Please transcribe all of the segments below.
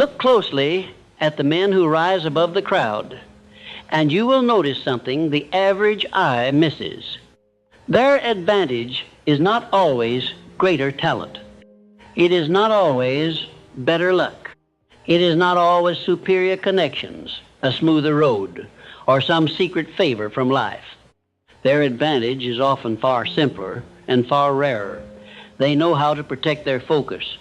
Look closely at the men who rise above the crowd, and you will notice something the average eye misses. Their advantage is not always greater talent. It is not always better luck. It is not always superior connections, a smoother road, or some secret favor from life. Their advantage is often far simpler and far rarer. They know how to protect their focus.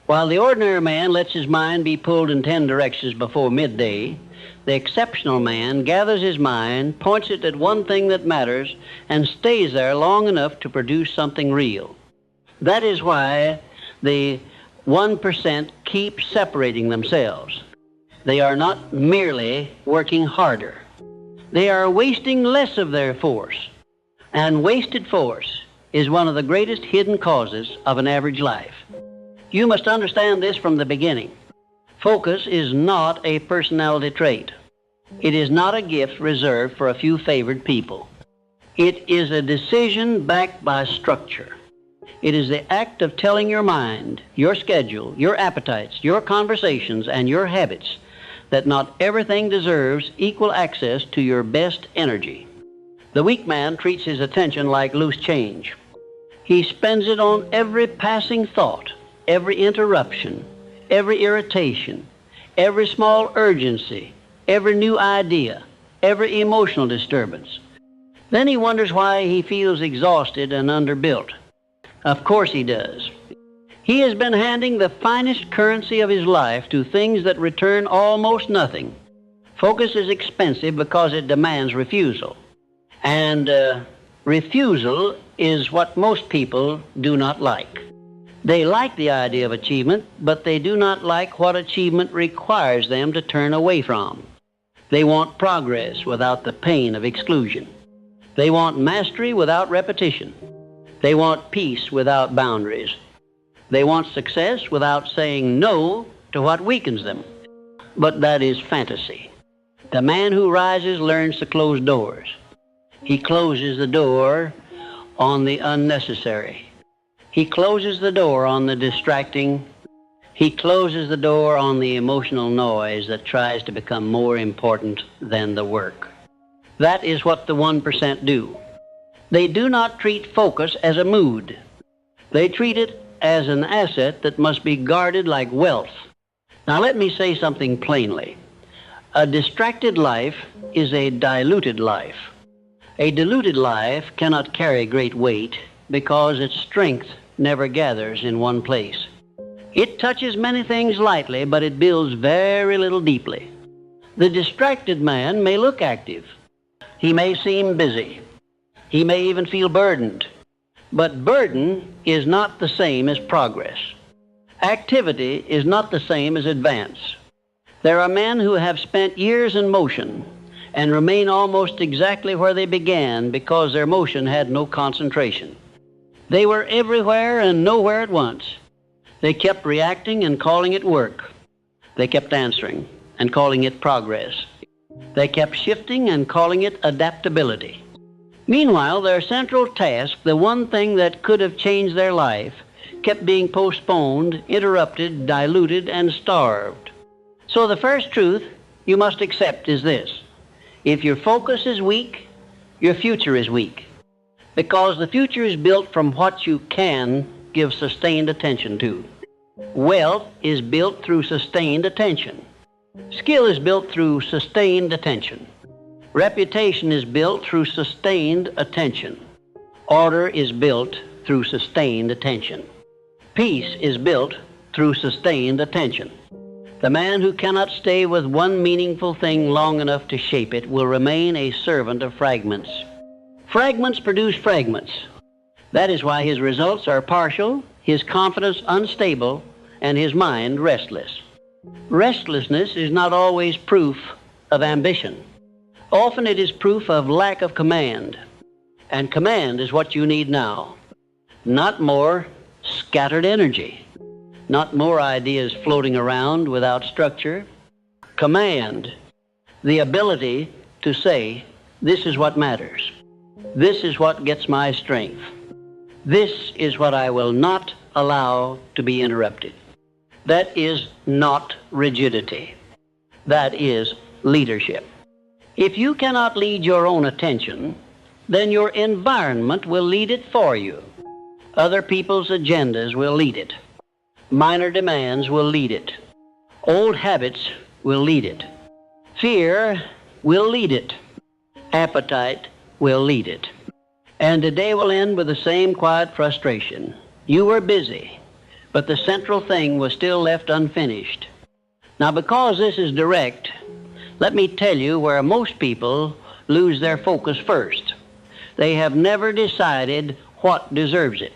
While the ordinary man lets his mind be pulled in 10 directions before midday, the exceptional man gathers his mind, points it at one thing that matters, and stays there long enough to produce something real. That is why the 1% keep separating themselves. They are not merely working harder. They are wasting less of their force. And wasted force is one of the greatest hidden causes of an average life. You must understand this from the beginning. Focus is not a personality trait. It is not a gift reserved for a few favored people. It is a decision backed by structure. It is the act of telling your mind, your schedule, your appetites, your conversations, and your habits that not everything deserves equal access to your best energy. The weak man treats his attention like loose change. He spends it on every passing thought, every interruption, every irritation, every small urgency, every new idea, every emotional disturbance. Then he wonders why he feels exhausted and underbuilt. Of course he does. He has been handing the finest currency of his life to things that return almost nothing. Focus is expensive because it demands refusal. And refusal is what most people do not like. They like the idea of achievement, but they do not like what achievement requires them to turn away from. They want progress without the pain of exclusion. They want mastery without repetition. They want peace without boundaries. They want success without saying no to what weakens them. But that is fantasy. The man who rises learns to close doors. He closes the door on the unnecessary. He closes the door on the distracting. He closes the door on the emotional noise that tries to become more important than the work. That is what the 1% do. They do not treat focus as a mood. They treat it as an asset that must be guarded like wealth. Now let me say something plainly. A distracted life is a diluted life. A diluted life cannot carry great weight because its strength never gathers in one place. It touches many things lightly, but it builds very little deeply. The distracted man may look active. He may seem busy. He may even feel burdened. But burden is not the same as progress. Activity is not the same as advance. There are men who have spent years in motion and remain almost exactly where they began because their motion had no concentration. They were everywhere and nowhere at once. They kept reacting and calling it work. They kept answering and calling it progress. They kept shifting and calling it adaptability. Meanwhile, their central task, the one thing that could have changed their life, kept being postponed, interrupted, diluted, and starved. So the first truth you must accept is this. If your focus is weak, your future is weak. Because the future is built from what you can give sustained attention to. Wealth is built through sustained attention. Skill is built through sustained attention. Reputation is built through sustained attention. Order is built through sustained attention. Peace is built through sustained attention. The man who cannot stay with one meaningful thing long enough to shape it will remain a servant of fragments. Fragments produce fragments. That is why his results are partial, his confidence unstable, and his mind restless. Restlessness is not always proof of ambition. Often it is proof of lack of command. And command is what you need now. Not more scattered energy. Not more ideas floating around without structure. Command, the ability to say, this is what matters. This is what gets my strength. This is what I will not allow to be interrupted. That is not rigidity. That is leadership. If you cannot lead your own attention, then your environment will lead it for you. Other people's agendas will lead it. Minor demands will lead it. Old habits will lead it. Fear will lead it. Appetite will lead it. And the day will end with the same quiet frustration. You were busy, but the central thing was still left unfinished. Now, because this is direct, let me tell you where most people lose their focus first. They have never decided what deserves it.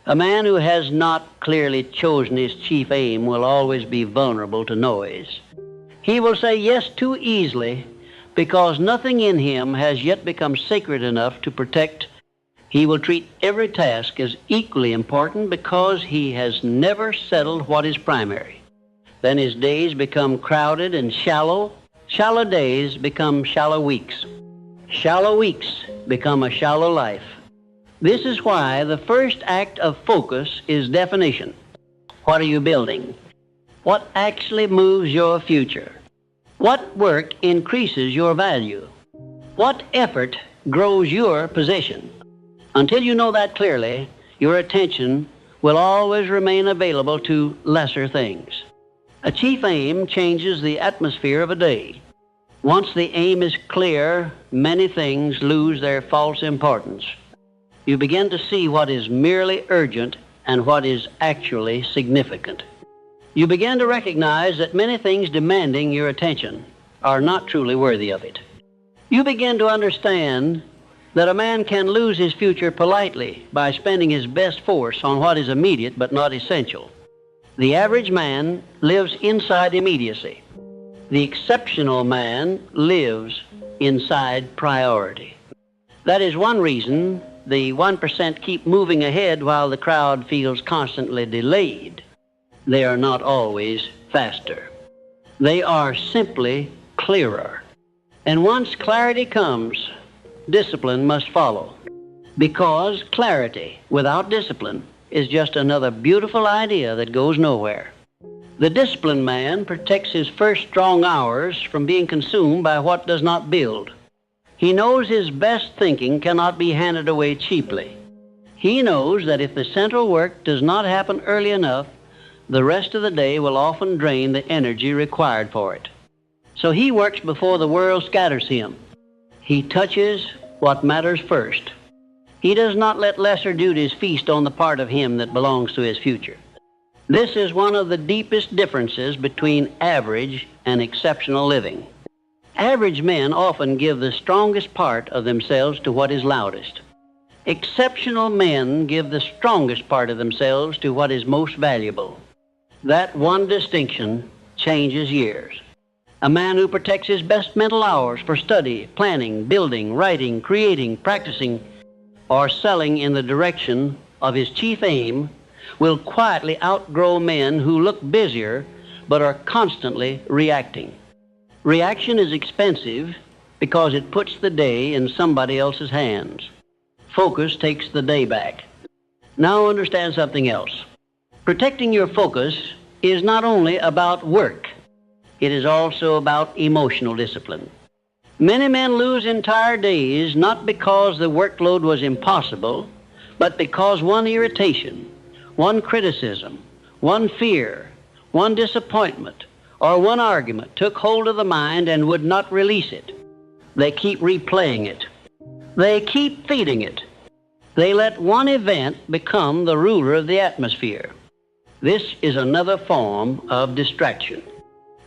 A man who has not clearly chosen his chief aim will always be vulnerable to noise. He will say yes too easily because nothing in him has yet become sacred enough to protect. He will treat every task as equally important because he has never settled what is primary. Then his days become crowded and shallow. Shallow days become shallow weeks. Shallow weeks become a shallow life. This is why the first act of focus is definition. What are you building? What actually moves your future? What work increases your value? What effort grows your position? Until you know that clearly, your attention will always remain available to lesser things. A chief aim changes the atmosphere of a day. Once the aim is clear, many things lose their false importance. You begin to see what is merely urgent and what is actually significant. You begin to recognize that many things demanding your attention are not truly worthy of it. You begin to understand that a man can lose his future politely by spending his best force on what is immediate but not essential. The average man lives inside immediacy. The exceptional man lives inside priority. That is one reason the 1% keep moving ahead while the crowd feels constantly delayed. They are not always faster. They are simply clearer. And once clarity comes, discipline must follow. Because clarity without discipline is just another beautiful idea that goes nowhere. The disciplined man protects his first strong hours from being consumed by what does not build. He knows his best thinking cannot be handed away cheaply. He knows that if the central work does not happen early enough, the rest of the day will often drain the energy required for it. So he works before the world scatters him. He touches what matters first. He does not let lesser duties feast on the part of him that belongs to his future. This is one of the deepest differences between average and exceptional living. Average men often give the strongest part of themselves to what is loudest. Exceptional men give the strongest part of themselves to what is most valuable. That one distinction changes years. A man who protects his best mental hours for study, planning, building, writing, creating, practicing, or selling in the direction of his chief aim will quietly outgrow men who look busier but are constantly reacting. Reaction is expensive because it puts the day in somebody else's hands. Focus takes the day back. Now understand something else. Protecting your focus is not only about work, it is also about emotional discipline. Many men lose entire days not because the workload was impossible, but because one irritation, one criticism, one fear, one disappointment, or one argument took hold of the mind and would not release it. They keep replaying it. They keep feeding it. They let one event become the ruler of the atmosphere. This is another form of distraction.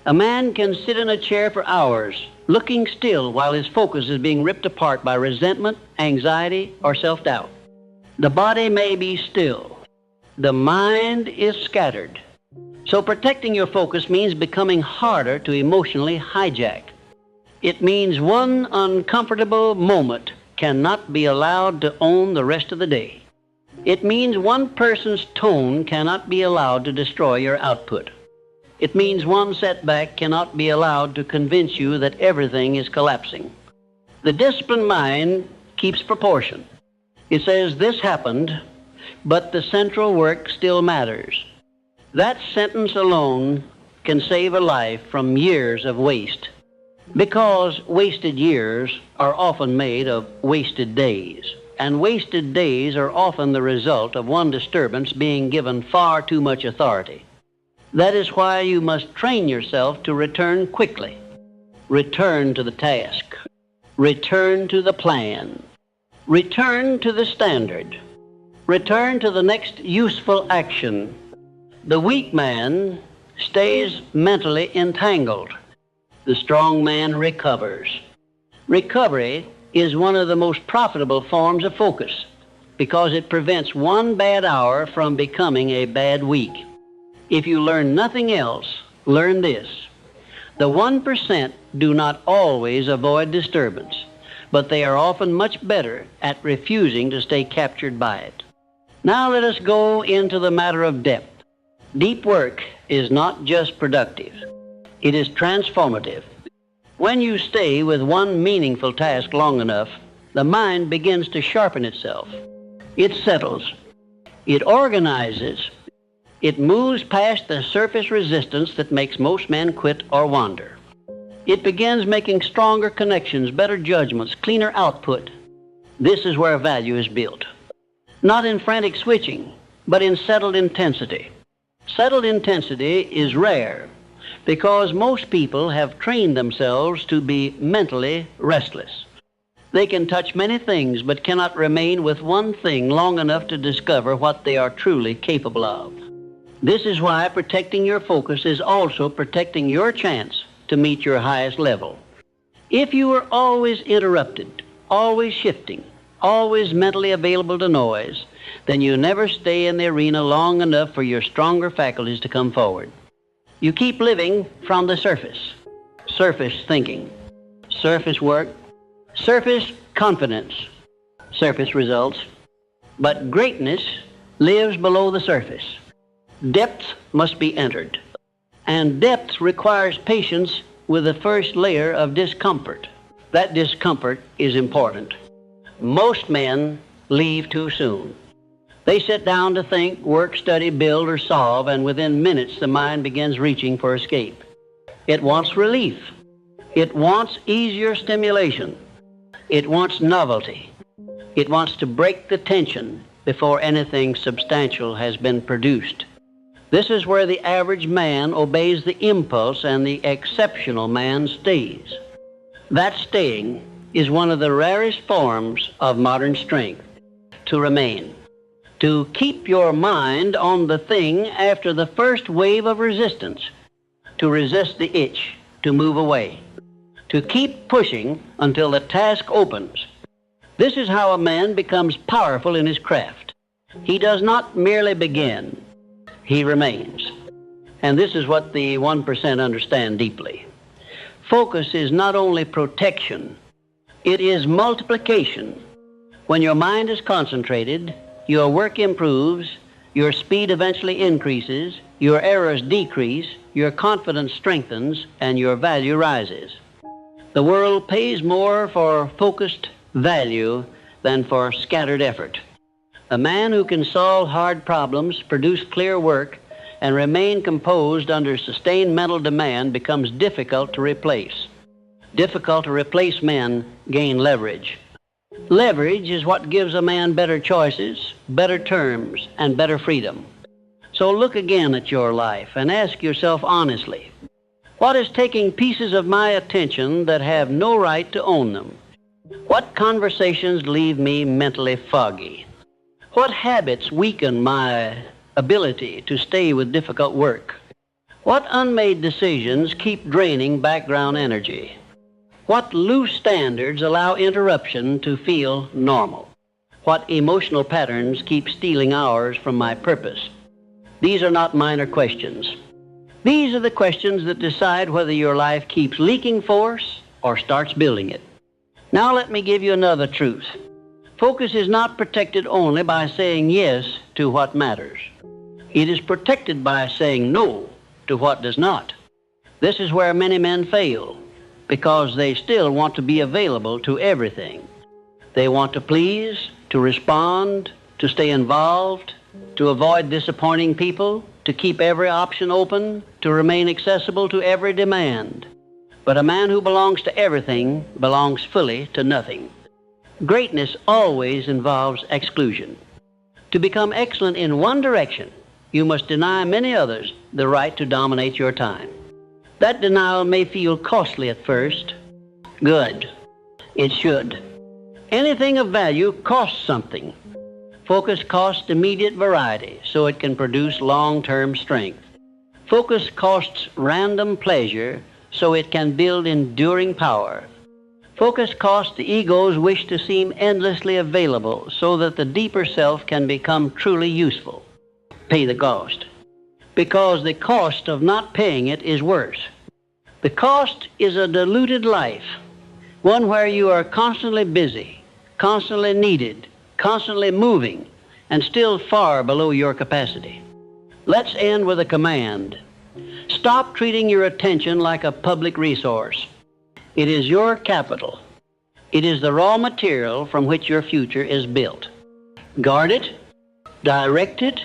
A man can sit in a chair for hours, looking still while his focus is being ripped apart by resentment, anxiety, or self-doubt. The body may be still. The mind is scattered. So protecting your focus means becoming harder to emotionally hijack. It means one uncomfortable moment cannot be allowed to own the rest of the day. It means one person's tone cannot be allowed to destroy your output. It means one setback cannot be allowed to convince you that everything is collapsing. The disciplined mind keeps proportion. It says this happened, but the central work still matters. That sentence alone can save a life from years of waste, because wasted years are often made of wasted days, and wasted days are often the result of one disturbance being given far too much authority. That is why you must train yourself to return quickly. Return to the task. Return to the plan. Return to the standard. Return to the next useful action. The weak man stays mentally entangled. The strong man recovers. Recovery is one of the most profitable forms of focus because it prevents one bad hour from becoming a bad week. If you learn nothing else, learn this. The 1% do not always avoid disturbance, but they are often much better at refusing to stay captured by it. Now let us go into the matter of depth. Deep work is not just productive. It is transformative. When you stay with one meaningful task long enough, the mind begins to sharpen itself. It settles. It organizes. It moves past the surface resistance that makes most men quit or wander. It begins making stronger connections, better judgments, cleaner output. This is where value is built. Not in frantic switching, but in settled intensity. Settled intensity is rare because most people have trained themselves to be mentally restless. They can touch many things but cannot remain with one thing long enough to discover what they are truly capable of. This is why protecting your focus is also protecting your chance to meet your highest level. If you are always interrupted, always shifting, always mentally available to noise, then you never stay in the arena long enough for your stronger faculties to come forward. You keep living from the surface. Surface thinking, surface work, surface confidence, surface results. But greatness lives below the surface. Depth must be entered. And depth requires patience with the first layer of discomfort. That discomfort is important. Most men leave too soon. They sit down to think, work, study, build, or solve, and within minutes the mind begins reaching for escape. It wants relief. It wants easier stimulation. It wants novelty. It wants to break the tension before anything substantial has been produced. This is where the average man obeys the impulse and the exceptional man stays. That staying is one of the rarest forms of modern strength. To remain. To keep your mind on the thing after the first wave of resistance. To resist the itch to move away. To keep pushing until the task opens. This is how a man becomes powerful in his craft. He does not merely begin. He remains. And this is what the 1% understand deeply. Focus is not only protection, it is multiplication. When your mind is concentrated, your work improves, your speed eventually increases, your errors decrease, your confidence strengthens, and your value rises. The world pays more for focused value than for scattered effort. A man who can solve hard problems, produce clear work, and remain composed under sustained mental demand becomes difficult to replace. Difficult to replace men gain leverage. Leverage is what gives a man better choices, better terms, and better freedom. So look again at your life and ask yourself honestly, what is taking pieces of my attention that have no right to own them? What conversations leave me mentally foggy? What habits weaken my ability to stay with difficult work? What unmade decisions keep draining background energy? What loose standards allow interruption to feel normal? What emotional patterns keep stealing hours from my purpose? These are not minor questions. These are the questions that decide whether your life keeps leaking force or starts building it. Now let me give you another truth. Focus is not protected only by saying yes to what matters. It is protected by saying no to what does not. This is where many men fail, because they still want to be available to everything. They want to please, to respond, to stay involved, to avoid disappointing people, to keep every option open, to remain accessible to every demand. But a man who belongs to everything belongs fully to nothing. Greatness always involves exclusion. To become excellent in one direction, you must deny many others the right to dominate your time. That denial may feel costly at first. Good. It should. Anything of value costs something. Focus costs immediate variety so it can produce long-term strength. Focus costs random pleasure so it can build enduring power. Focus costs the ego's wish to seem endlessly available so that the deeper self can become truly useful. Pay the cost. Because the cost of not paying it is worse. The cost is a diluted life, one where you are constantly busy, constantly needed, constantly moving, and still far below your capacity. Let's end with a command. Stop treating your attention like a public resource. It is your capital. It is the raw material from which your future is built. Guard it, direct it,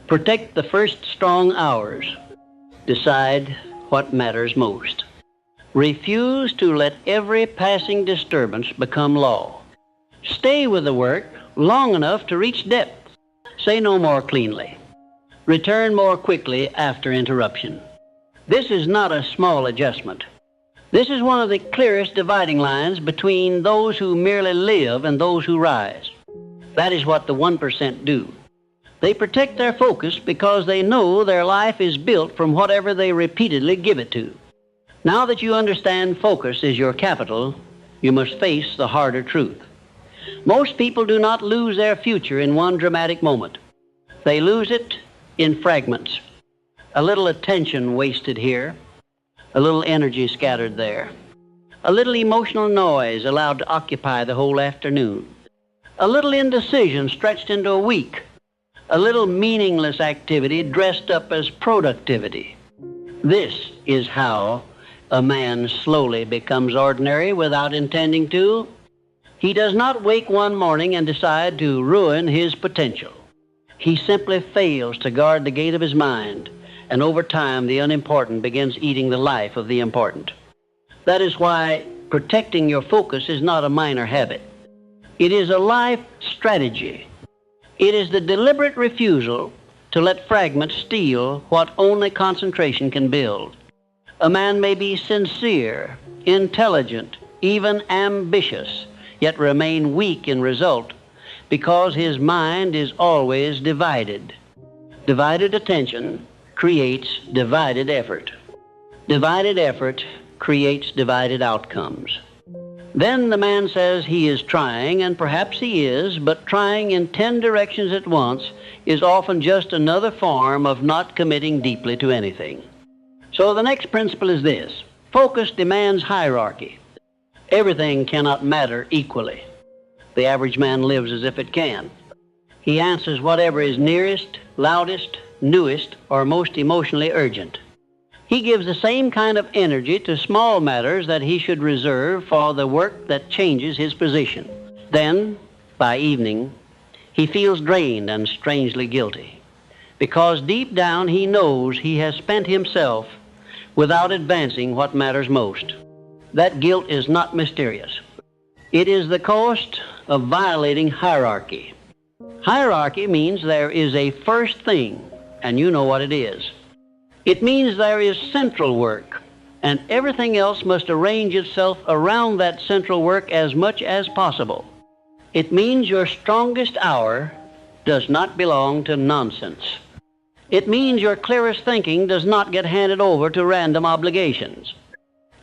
protect the first strong hours. Decide what matters most. Refuse to let every passing disturbance become law. Stay with the work long enough to reach depth. Say no more cleanly. Return more quickly after interruption. This is not a small adjustment. This is one of the clearest dividing lines between those who merely live and those who rise. That is what the 1% do. They protect their focus because they know their life is built from whatever they repeatedly give it to. Now that you understand focus is your capital, you must face the harder truth. Most people do not lose their future in one dramatic moment. They lose it in fragments. A little attention wasted here, a little energy scattered there, a little emotional noise allowed to occupy the whole afternoon, a little indecision stretched into a week, a little meaningless activity dressed up as productivity. This is how a man slowly becomes ordinary without intending to. He does not wake one morning and decide to ruin his potential. He simply fails to guard the gate of his mind, and over time the unimportant begins eating the life of the important. That is why protecting your focus is not a minor habit. It is a life strategy. It is the deliberate refusal to let fragments steal what only concentration can build. A man may be sincere, intelligent, even ambitious, yet remain weak in result because his mind is always divided. Divided attention creates divided effort. Divided effort creates divided outcomes. Then the man says he is trying, and perhaps he is, but trying in 10 directions at once is often just another form of not committing deeply to anything. So the next principle is this. Focus demands hierarchy. Everything cannot matter equally. The average man lives as if it can. He answers whatever is nearest, loudest, newest, or most emotionally urgent. He gives the same kind of energy to small matters that he should reserve for the work that changes his position. Then, by evening, he feels drained and strangely guilty, because deep down he knows he has spent himself without advancing what matters most. That guilt is not mysterious. It is the cost of violating hierarchy. Hierarchy means there is a first thing, and you know what it is. It means there is central work, and everything else must arrange itself around that central work as much as possible. It means your strongest hour does not belong to nonsense. It means your clearest thinking does not get handed over to random obligations.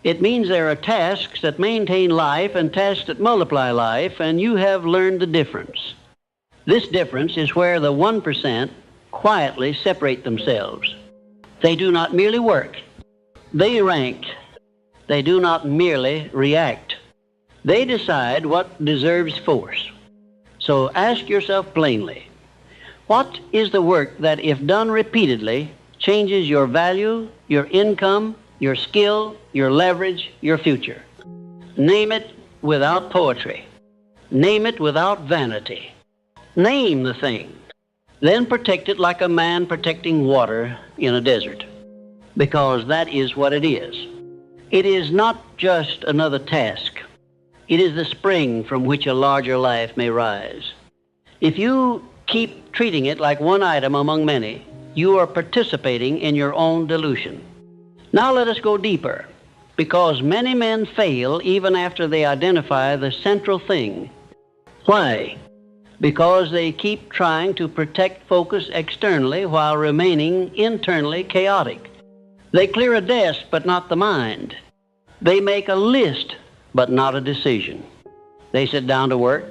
It means there are tasks that maintain life and tasks that multiply life, and you have learned the difference. This difference is where the 1% quietly separate themselves. They do not merely work. They rank. They do not merely react. They decide what deserves force. So ask yourself plainly, what is the work that, if done repeatedly, changes your value, your income, your skill, your leverage, your future? Name it without poetry. Name it without vanity. Name the thing. Then protect it like a man protecting water in a desert, because that is what it is. It is not just another task. It is the spring from which a larger life may rise. If you keep treating it like one item among many, you are participating in your own delusion. Now let us go deeper, because many men fail even after they identify the central thing. Why? Because they keep trying to protect focus externally while remaining internally chaotic. They clear a desk, but not the mind. They make a list, but not a decision. They sit down to work,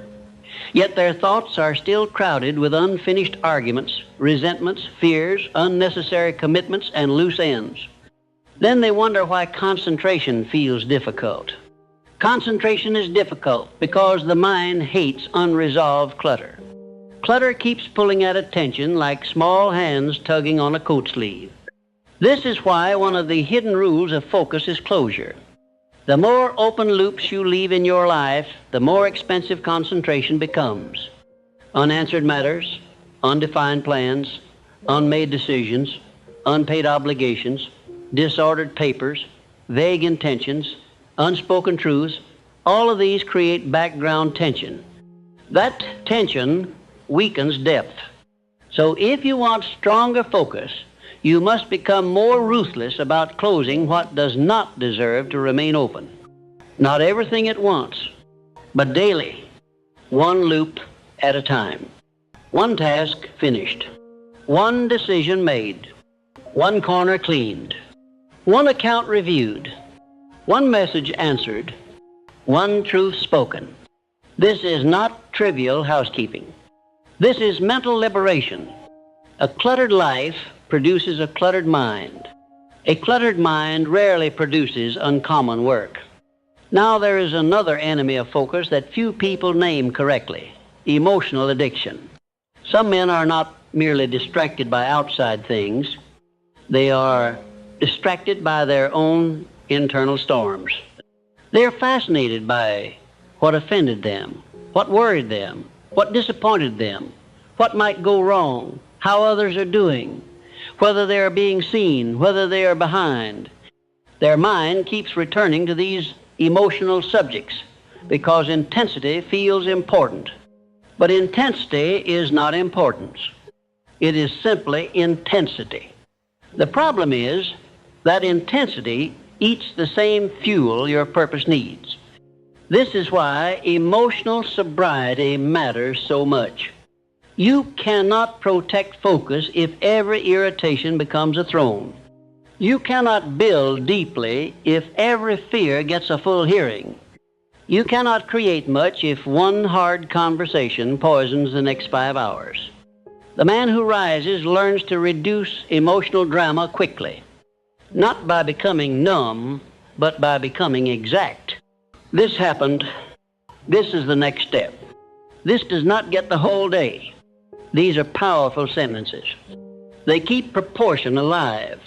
yet their thoughts are still crowded with unfinished arguments, resentments, fears, unnecessary commitments, and loose ends. Then they wonder why concentration feels difficult. Concentration is difficult because the mind hates unresolved clutter. Clutter keeps pulling at attention like small hands tugging on a coat sleeve. This is why one of the hidden rules of focus is closure. The more open loops you leave in your life, the more expensive concentration becomes. Unanswered matters, undefined plans, unmade decisions, unpaid obligations, disordered papers, vague intentions, unspoken truths, all of these create background tension. That tension weakens depth. So if you want stronger focus, you must become more ruthless about closing what does not deserve to remain open. Not everything at once, but daily, one loop at a time. One task finished, one decision made, one corner cleaned, one account reviewed, one message answered, one truth spoken. This is not trivial housekeeping. This is mental liberation. A cluttered life produces a cluttered mind. A cluttered mind rarely produces uncommon work. Now there is another enemy of focus that few people name correctly: emotional addiction. Some men are not merely distracted by outside things. They are distracted by their own internal storms. They are fascinated by what offended them, what worried them, what disappointed them, what might go wrong, how others are doing, whether they are being seen, whether they are behind. Their mind keeps returning to these emotional subjects because intensity feels important. But intensity is not importance. It is simply intensity. The problem is that intensity eats the same fuel your purpose needs. This is why emotional sobriety matters so much. You cannot protect focus if every irritation becomes a throne. You cannot build deeply if every fear gets a full hearing. You cannot create much if one hard conversation poisons the next 5 hours. The man who rises learns to reduce emotional drama quickly, not by becoming numb, but by becoming exact. This happened. This is the next step. This does not get the whole day. These are powerful sentences. They keep proportion alive.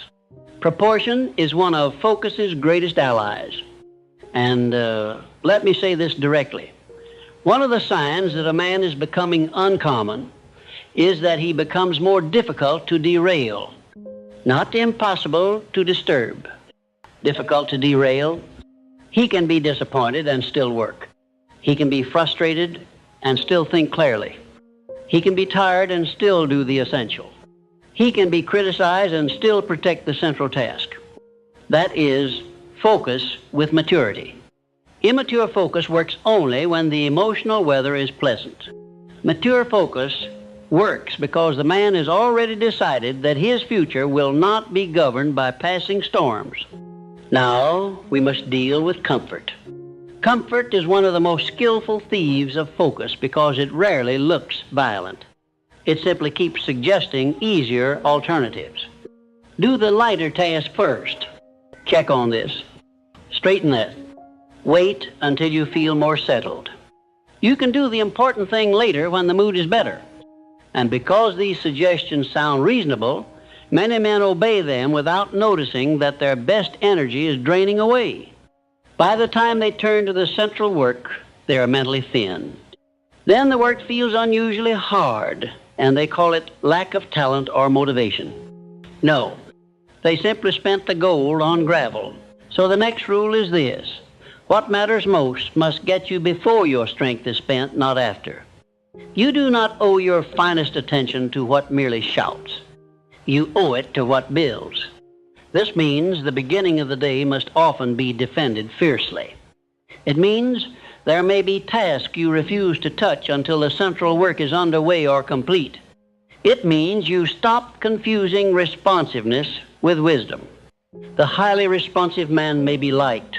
Proportion is one of focus's greatest allies. And let me say this directly. One of the signs that a man is becoming uncommon is that he becomes more difficult to derail. Not impossible to disturb. Difficult to derail. He can be disappointed and still work. He can be frustrated and still think clearly. He can be tired and still do the essential. He can be criticized and still protect the central task. That is focus with maturity. Immature focus works only when the emotional weather is pleasant. Mature focus works because the man has already decided that his future will not be governed by passing storms. Now we must deal with comfort. Comfort is one of the most skillful thieves of focus because it rarely looks violent. It simply keeps suggesting easier alternatives. Do the lighter task first. Check on this. Straighten that. Wait until you feel more settled. You can do the important thing later when the mood is better. And because these suggestions sound reasonable, many men obey them without noticing that their best energy is draining away. By the time they turn to the central work, they are mentally thin. Then the work feels unusually hard, and they call it lack of talent or motivation. No, they simply spent the gold on gravel. So the next rule is this: what matters most must get you before your strength is spent, not after. You do not owe your finest attention to what merely shouts. You owe it to what builds. This means the beginning of the day must often be defended fiercely. It means there may be tasks you refuse to touch until the central work is underway or complete. It means you stop confusing responsiveness with wisdom. The highly responsive man may be liked.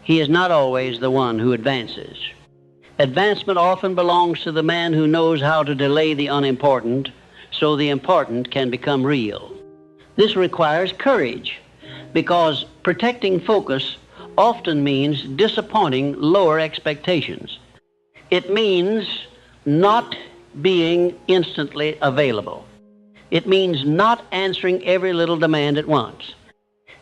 He is not always the one who advances. Advancement often belongs to the man who knows how to delay the unimportant so the important can become real. This requires courage, because protecting focus often means disappointing lower expectations. It means not being instantly available. It means not answering every little demand at once.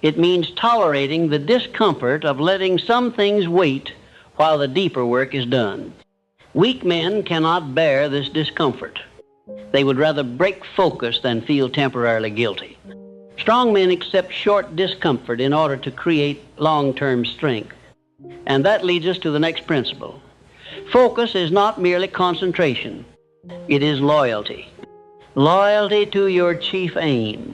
It means tolerating the discomfort of letting some things wait while the deeper work is done. Weak men cannot bear this discomfort. They would rather break focus than feel temporarily guilty. Strong men accept short discomfort in order to create long-term strength. And that leads us to the next principle. Focus is not merely concentration. It is loyalty. Loyalty to your chief aim.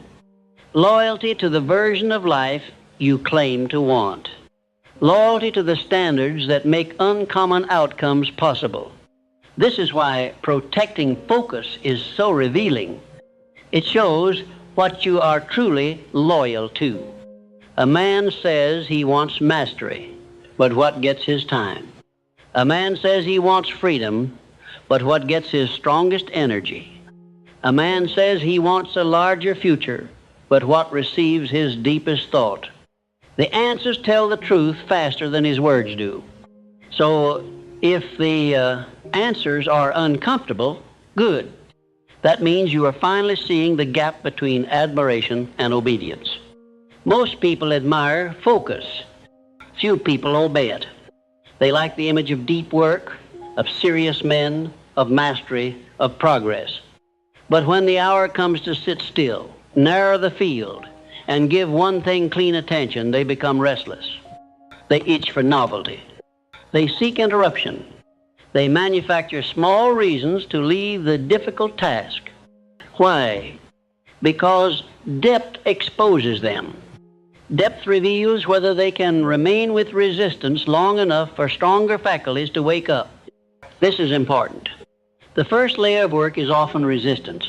Loyalty to the version of life you claim to want. Loyalty to the standards that make uncommon outcomes possible. This is why protecting focus is so revealing. It shows what you are truly loyal to. A man says he wants mastery, but what gets his time? A man says he wants freedom, but what gets his strongest energy? A man says he wants a larger future, but what receives his deepest thought? The answers tell the truth faster than his words do. So if the answers are uncomfortable, good. That means you are finally seeing the gap between admiration and obedience. Most people admire focus. Few people obey it. They like the image of deep work, of serious men, of mastery, of progress. But when the hour comes to sit still, narrow the field, and give one thing clean attention, they become restless. They itch for novelty. They seek interruption. They manufacture small reasons to leave the difficult task. Why? Because depth exposes them. Depth reveals whether they can remain with resistance long enough for stronger faculties to wake up. This is important. The first layer of work is often resistance.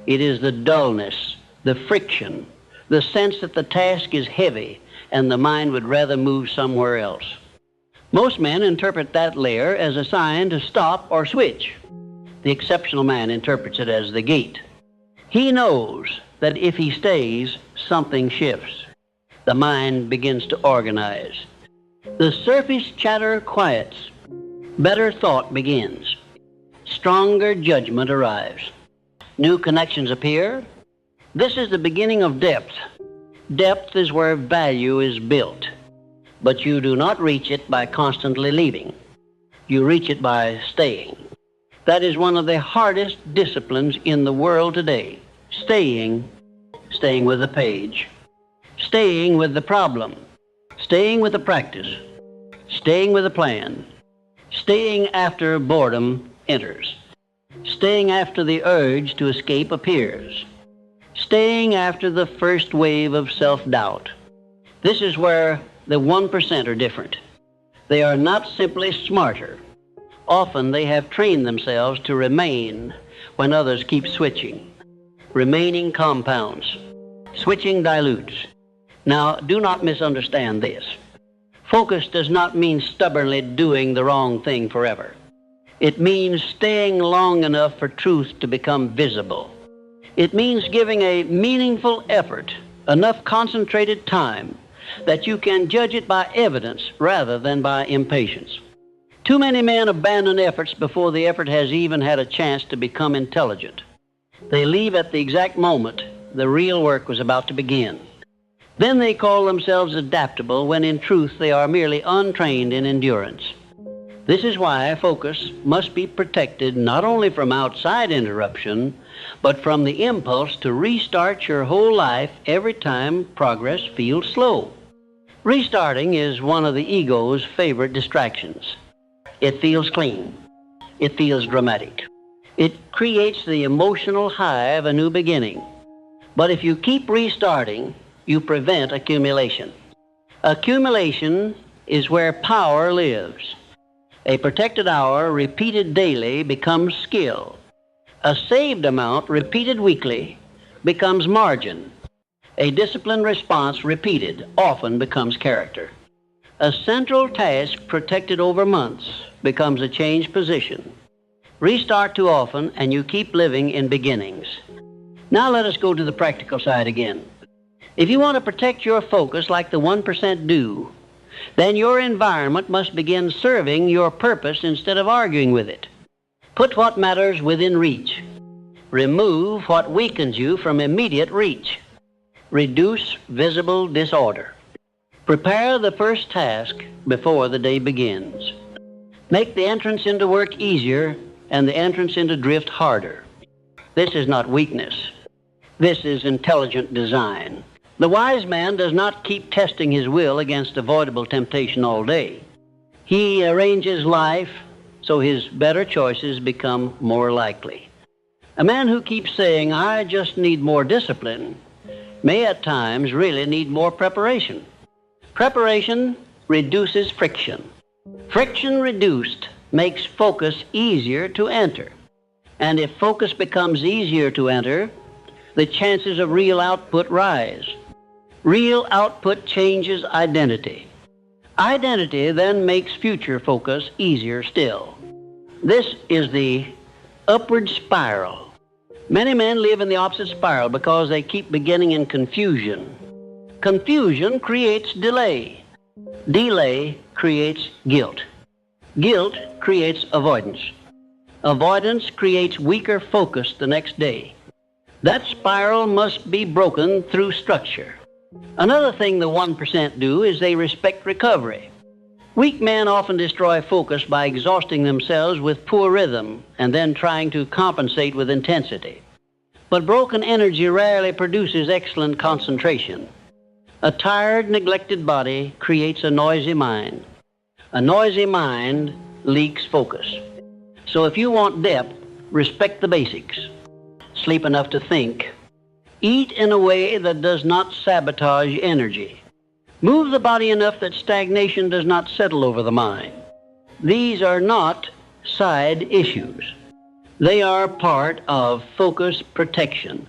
It is the dullness, the friction, the sense that the task is heavy and the mind would rather move somewhere else. Most men interpret that layer as a sign to stop or switch. The exceptional man interprets it as the gate. He knows that if he stays, something shifts. The mind begins to organize. The surface chatter quiets. Better thought begins. Stronger judgment arrives. New connections appear. This is the beginning of depth. Depth is where value is built. But you do not reach it by constantly leaving. You reach it by staying. That is one of the hardest disciplines in the world today. Staying with the page. Staying with the problem. Staying with the practice. Staying with the plan. Staying after boredom enters. Staying after the urge to escape appears. Staying after the first wave of self-doubt. This is where the 1% are different. They are not simply smarter. Often they have trained themselves to remain when others keep switching. Remaining compounds. Switching dilutes. Now, do not misunderstand this. Focus does not mean stubbornly doing the wrong thing forever. It means staying long enough for truth to become visible. It means giving a meaningful effort, enough concentrated time, that you can judge it by evidence rather than by impatience. Too many men abandon efforts before the effort has even had a chance to become intelligent. They leave at the exact moment the real work was about to begin. Then they call themselves adaptable when in truth they are merely untrained in endurance. This is why focus must be protected not only from outside interruption, but from the impulse to restart your whole life every time progress feels slow. Restarting is one of the ego's favorite distractions. It feels clean. It feels dramatic. It creates the emotional high of a new beginning. But if you keep restarting, you prevent accumulation. Accumulation is where power lives. A protected hour repeated daily becomes skill. A saved amount repeated weekly becomes margin. A disciplined response repeated often becomes character. A central task protected over months becomes a changed position. Restart too often and you keep living in beginnings. Now let us go to the practical side again. If you want to protect your focus like the 1% do, then your environment must begin serving your purpose instead of arguing with it. Put what matters within reach. Remove what weakens you from immediate reach. Reduce visible disorder. Prepare the first task before the day begins. Make the entrance into work easier and the entrance into drift harder. This is not weakness. This is intelligent design. The wise man does not keep testing his will against avoidable temptation all day. He arranges life so his better choices become more likely. A man who keeps saying, "I just need more discipline," may at times really need more preparation. Preparation reduces friction. Friction reduced makes focus easier to enter. And if focus becomes easier to enter, the chances of real output rise. Real output changes identity. Identity then makes future focus easier still. This is the upward spiral. Many men live in the opposite spiral because they keep beginning in confusion. Confusion creates delay. Delay creates guilt. Guilt creates avoidance. Avoidance creates weaker focus the next day. That spiral must be broken through structure. Another thing the 1% do is they respect recovery. Weak men often destroy focus by exhausting themselves with poor rhythm and then trying to compensate with intensity. But broken energy rarely produces excellent concentration. A tired, neglected body creates a noisy mind. A noisy mind leaks focus. So if you want depth, respect the basics. Sleep enough to think. Eat in a way that does not sabotage energy. Move the body enough that stagnation does not settle over the mind. These are not side issues. They are part of focus protection.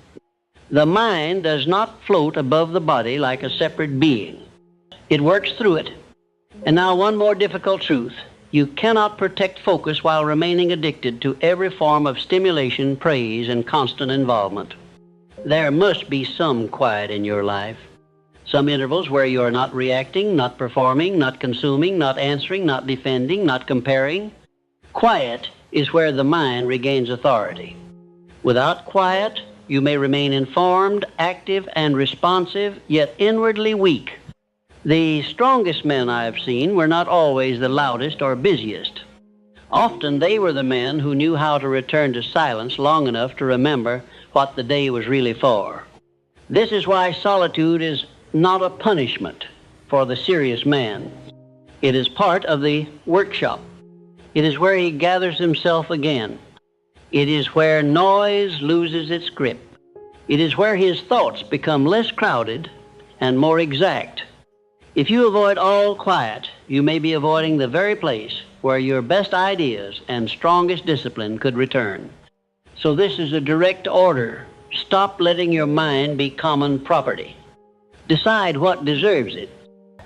The mind does not float above the body like a separate being. It works through it. And now one more difficult truth. You cannot protect focus while remaining addicted to every form of stimulation, praise, and constant involvement. There must be some quiet in your life. Some intervals where you are not reacting, not performing, not consuming, not answering, not defending, not comparing. Quiet is where the mind regains authority. Without quiet, you may remain informed, active, and responsive, yet inwardly weak. The strongest men I have seen were not always the loudest or busiest. Often they were the men who knew how to return to silence long enough to remember what the day was really for. This is why solitude is not a punishment for the serious man. It is part of the workshop. It is where he gathers himself again. It is where noise loses its grip. It is where his thoughts become less crowded and more exact. If you avoid all quiet, you may be avoiding the very place where your best ideas and strongest discipline could return. So this is a direct order. Stop letting your mind be common property. Decide what deserves it.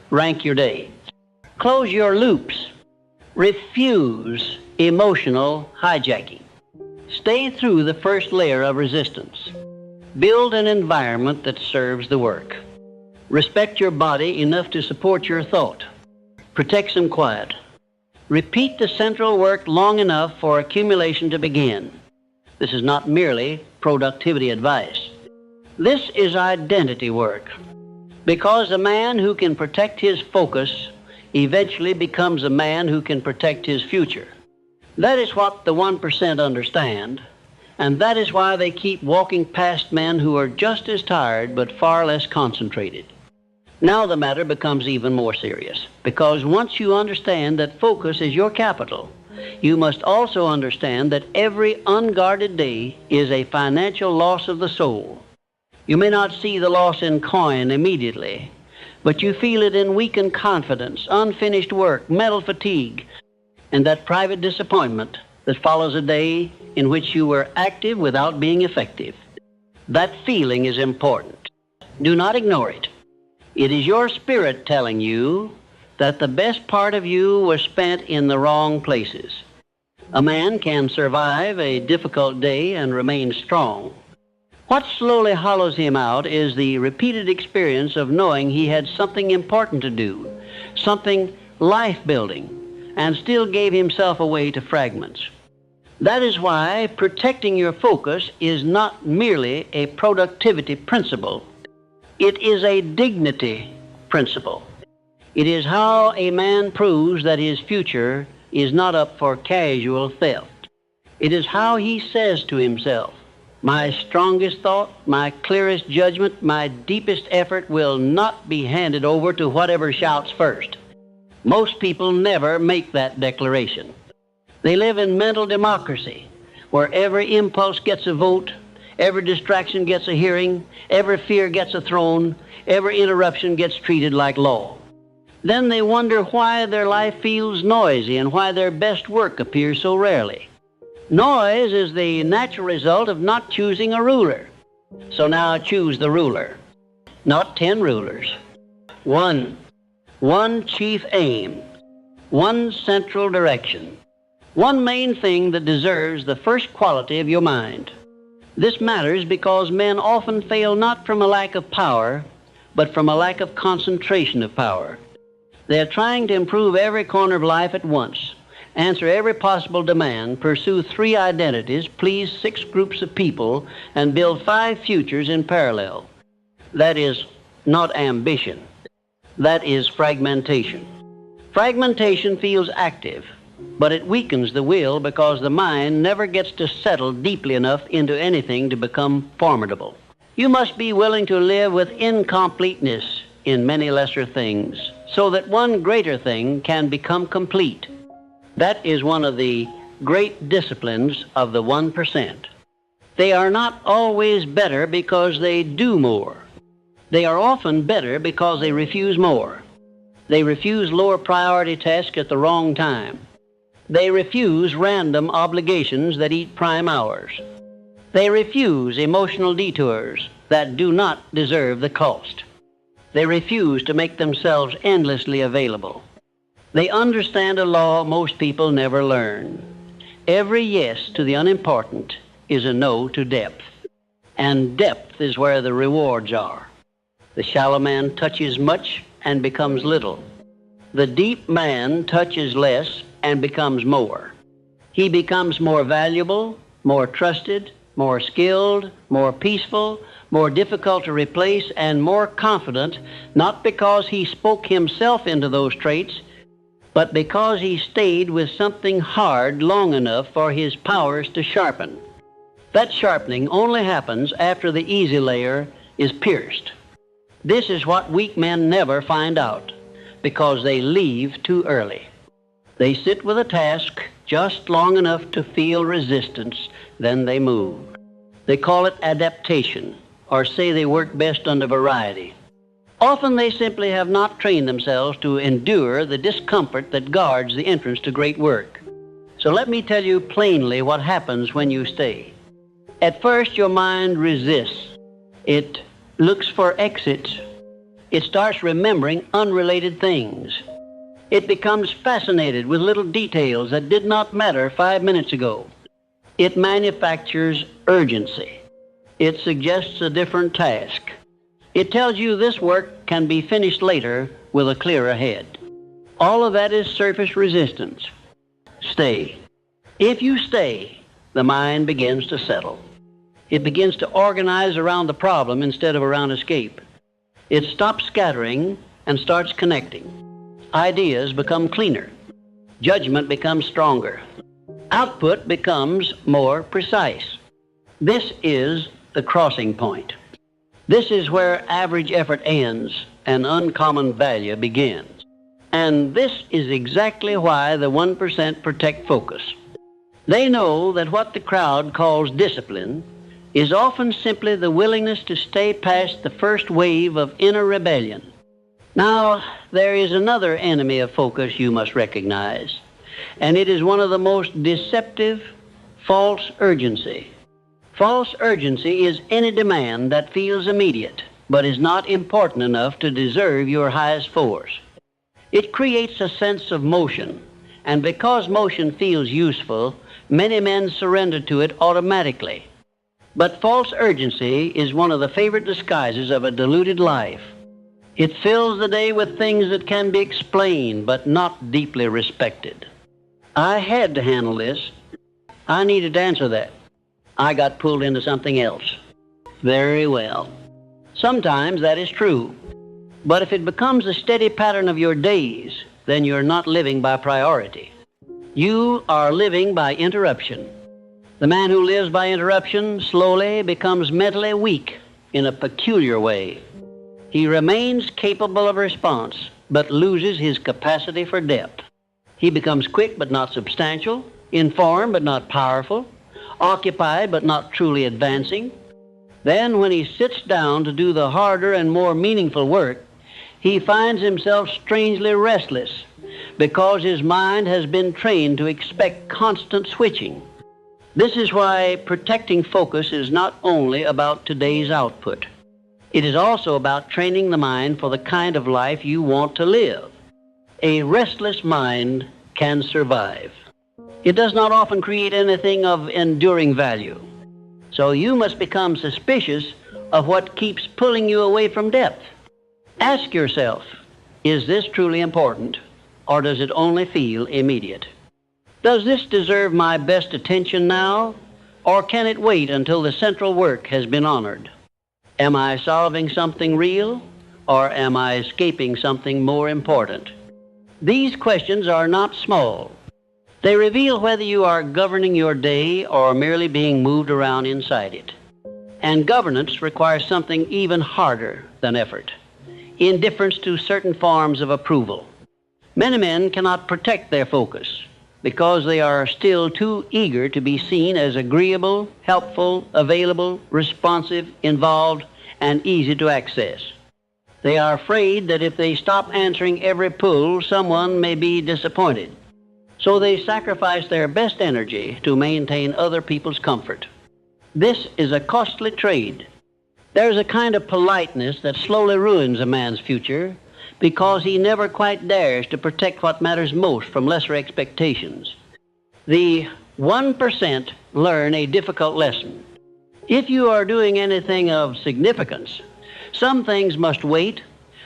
Rank your day. Close your loops. Refuse emotional hijacking. Stay through the first layer of resistance. Build an environment that serves the work. Respect your body enough to support your thought. Protect some quiet. Repeat the central work long enough for accumulation to begin. This is not merely productivity advice. This is identity work. Because a man who can protect his focus eventually becomes a man who can protect his future. That is what the 1% understand, and that is why they keep walking past men who are just as tired but far less concentrated. Now the matter becomes even more serious, because once you understand that focus is your capital, you must also understand that every unguarded day is a financial loss of the soul. You may not see the loss in coin immediately, but you feel it in weakened confidence, unfinished work, mental fatigue, and that private disappointment that follows a day in which you were active without being effective. That feeling is important. Do not ignore it. It is your spirit telling you that the best part of you was spent in the wrong places. A man can survive a difficult day and remain strong. What slowly hollows him out is the repeated experience of knowing he had something important to do, something life-building, and still gave himself away to fragments. That is why protecting your focus is not merely a productivity principle. It is a dignity principle. It is how a man proves that his future is not up for casual theft. It is how he says to himself, "My strongest thought, my clearest judgment, my deepest effort will not be handed over to whatever shouts first." Most people never make that declaration. They live in mental democracy, where every impulse gets a vote, every distraction gets a hearing, every fear gets a throne, every interruption gets treated like law. Then they wonder why their life feels noisy and why their best work appears so rarely. Noise is the natural result of not choosing a ruler. So now choose the ruler. Not 10 rulers. One. One chief aim. One central direction. One main thing that deserves the first quality of your mind. This matters because men often fail not from a lack of power, but from a lack of concentration of power. They are trying to improve every corner of life at once, answer every possible demand, pursue 3 identities, please 6 groups of people, and build 5 futures in parallel. That is not ambition. That is fragmentation. Fragmentation feels active, but it weakens the will because the mind never gets to settle deeply enough into anything to become formidable. You must be willing to live with incompleteness in many lesser things, so that one greater thing can become complete. That is one of the great disciplines of the 1%. They are not always better because they do more. They are often better because they refuse more. They refuse lower priority tasks at the wrong time. They refuse random obligations that eat prime hours. They refuse emotional detours that do not deserve the cost. They refuse to make themselves endlessly available. They understand a law most people never learn. Every yes to the unimportant is a no to depth. And depth is where the rewards are. The shallow man touches much and becomes little. The deep man touches less and becomes more. He becomes more valuable, more trusted, more skilled, more peaceful, more difficult to replace, and more confident, not because he spoke himself into those traits, but because he stayed with something hard long enough for his powers to sharpen. That sharpening only happens after the easy layer is pierced. This is what weak men never find out, because they leave too early. They sit with a task just long enough to feel resistance, then they move. They call it adaptation, or say they work best under variety. Often they simply have not trained themselves to endure the discomfort that guards the entrance to great work. So let me tell you plainly what happens when you stay. At first, your mind resists. It looks for exits. It starts remembering unrelated things. It becomes fascinated with little details that did not matter 5 minutes ago. It manufactures urgency. It suggests a different task. It tells you this work can be finished later with a clearer head. All of that is surface resistance. Stay. If you stay, the mind begins to settle. It begins to organize around the problem instead of around escape. It stops scattering and starts connecting. ideas become cleaner. Judgment becomes stronger. Output becomes more precise. This is the crossing point. This is where average effort ends and uncommon value begins. And this is exactly why the 1% protect focus. They know that what the crowd calls discipline is often simply the willingness to stay past the first wave of inner rebellion. Now, there is another enemy of focus you must recognize, and it is one of the most deceptive: false urgency. False urgency is any demand that feels immediate, but is not important enough to deserve your highest force. It creates a sense of motion, and because motion feels useful, many men surrender to it automatically. But false urgency is one of the favorite disguises of a deluded life. It fills the day with things that can be explained but not deeply respected. I had to handle this. I needed to answer that. I got pulled into something else. Very well. Sometimes that is true. But if it becomes a steady pattern of your days, then you're not living by priority. You are living by interruption. The man who lives by interruption slowly becomes mentally weak in a peculiar way. He remains capable of response, but loses his capacity for depth. He becomes quick but not substantial, informed but not powerful, occupied but not truly advancing. Then when he sits down to do the harder and more meaningful work, he finds himself strangely restless because his mind has been trained to expect constant switching. This is why protecting focus is not only about today's output. It is also about training the mind for the kind of life you want to live. A restless mind can survive. It does not often create anything of enduring value. So you must become suspicious of what keeps pulling you away from depth. Ask yourself, is this truly important, or does it only feel immediate? Does this deserve my best attention now, or can it wait until the central work has been honored? Am I solving something real, or am I escaping something more important? These questions are not small. They reveal whether you are governing your day or merely being moved around inside it. And governance requires something even harder than effort: indifference to certain forms of approval. Many men cannot protect their focus because they are still too eager to be seen as agreeable, helpful, available, responsive, involved, and easy to access. They are afraid that if they stop answering every pull, someone may be disappointed. So they sacrifice their best energy to maintain other people's comfort. This is a costly trade. There is a kind of politeness that slowly ruins a man's future because he never quite dares to protect what matters most from lesser expectations. The 1% learn a difficult lesson. If you are doing anything of significance, some things must wait,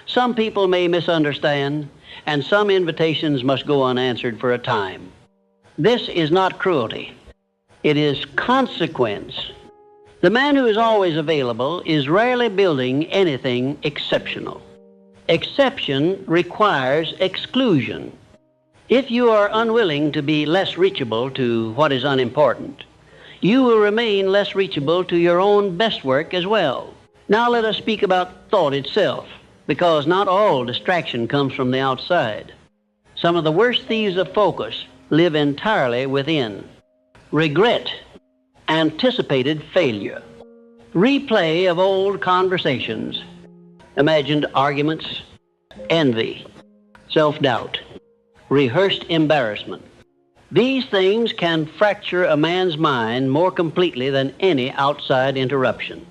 some people may misunderstand, and some invitations must go unanswered for a time. This is not cruelty. It is consequence. The man who is always available is rarely building anything exceptional. Exception requires exclusion. If you are unwilling to be less reachable to what is unimportant, you will remain less reachable to your own best work as well. Now let us speak about thought itself, because not all distraction comes from the outside. Some of the worst thieves of focus live entirely within. Regret, anticipated failure, replay of old conversations, imagined arguments, envy, self-doubt, rehearsed embarrassment. These things can fracture a man's mind more completely than any outside interruption.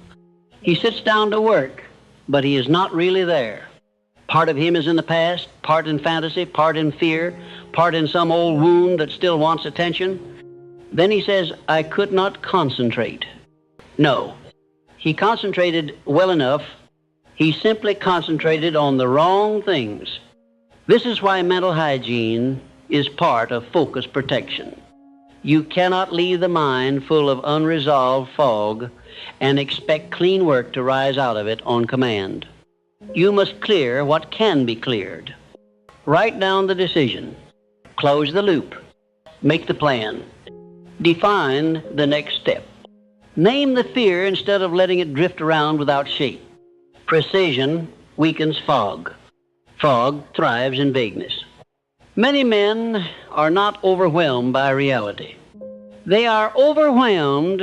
He sits down to work, but he is not really there. Part of him is in the past, part in fantasy, part in fear, part in some old wound that still wants attention. Then he says, I could not concentrate. No, he concentrated well enough. He simply concentrated on the wrong things. This is why mental hygiene is part of focus protection. You cannot leave the mind full of unresolved fog and expect clean work to rise out of it on command. You must clear what can be cleared. Write down the decision. Close the loop. Make the plan. Define the next step. Name the fear instead of letting it drift around without shape. Precision weakens fog. Fog thrives in vagueness. Many men are not overwhelmed by reality. They are overwhelmed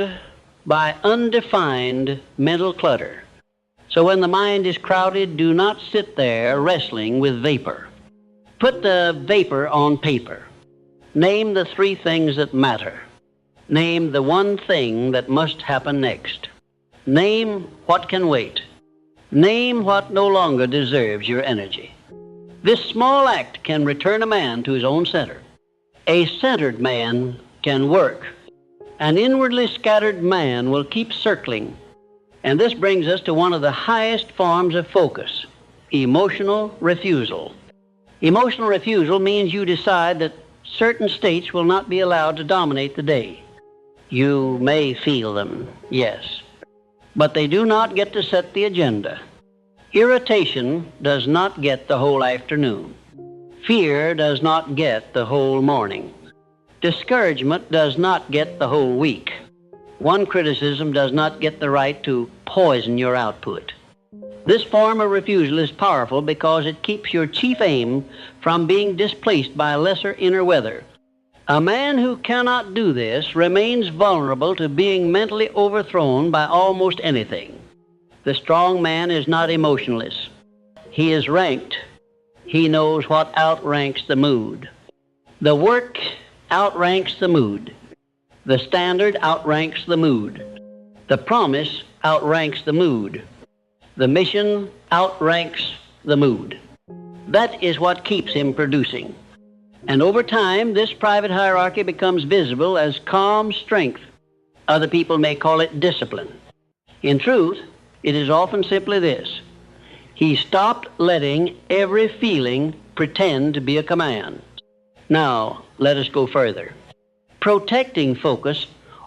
by undefined mental clutter. So when the mind is crowded, do not sit there wrestling with vapor. Put the vapor on paper. Name the 3 things that matter. Name the 1 thing that must happen next. Name what can wait. Name what no longer deserves your energy. This small act can return a man to his own center. A centered man can work. An inwardly scattered man will keep circling. And this brings us to one of the highest forms of focus, emotional refusal. Emotional refusal means you decide that certain states will not be allowed to dominate the day. You may feel them, yes, but they do not get to set the agenda. Irritation does not get the whole afternoon. Fear does not get the whole morning. Discouragement does not get the whole week. One criticism does not get the right to poison your output. This form of refusal is powerful because it keeps your chief aim from being displaced by lesser inner weather. A man who cannot do this remains vulnerable to being mentally overthrown by almost anything. The strong man is not emotionless. He is ranked. He knows what outranks the mood. The work outranks the mood. The standard outranks the mood. The promise outranks the mood. The mission outranks the mood. That is what keeps him producing. And over time, this private hierarchy becomes visible as calm strength. Other people may call it discipline. In truth, it is often simply this. He stopped letting every feeling pretend to be a command. Now, let us go further. Protecting focus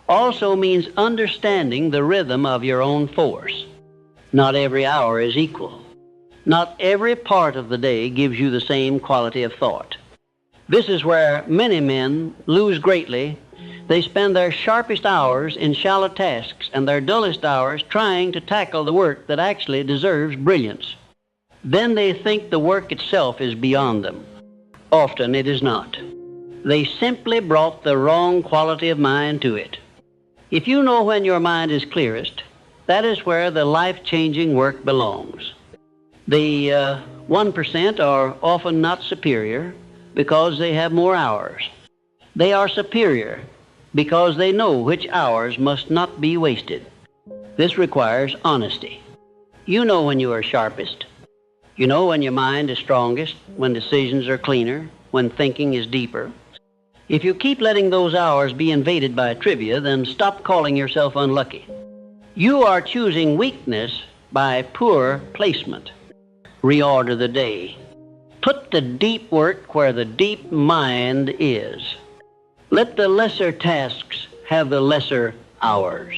also means understanding the rhythm of your own force. Not every hour is equal. Not every part of the day gives you the same quality of thought. This is where many men lose greatly. They spend their sharpest hours in shallow tasks and their dullest hours trying to tackle the work that actually deserves brilliance. Then they think the work itself is beyond them. Often it is not. They simply brought the wrong quality of mind to it. If you know when your mind is clearest, that is where the life-changing work belongs. The 1% are often not superior because they have more hours. They are superior because they know which hours must not be wasted. This requires honesty. You know when you are sharpest. You know when your mind is strongest, when decisions are cleaner, when thinking is deeper. If you keep letting those hours be invaded by trivia, then stop calling yourself unlucky. You are choosing weakness by poor placement. Reorder the day. Put the deep work where the deep mind is. Let the lesser tasks have the lesser hours.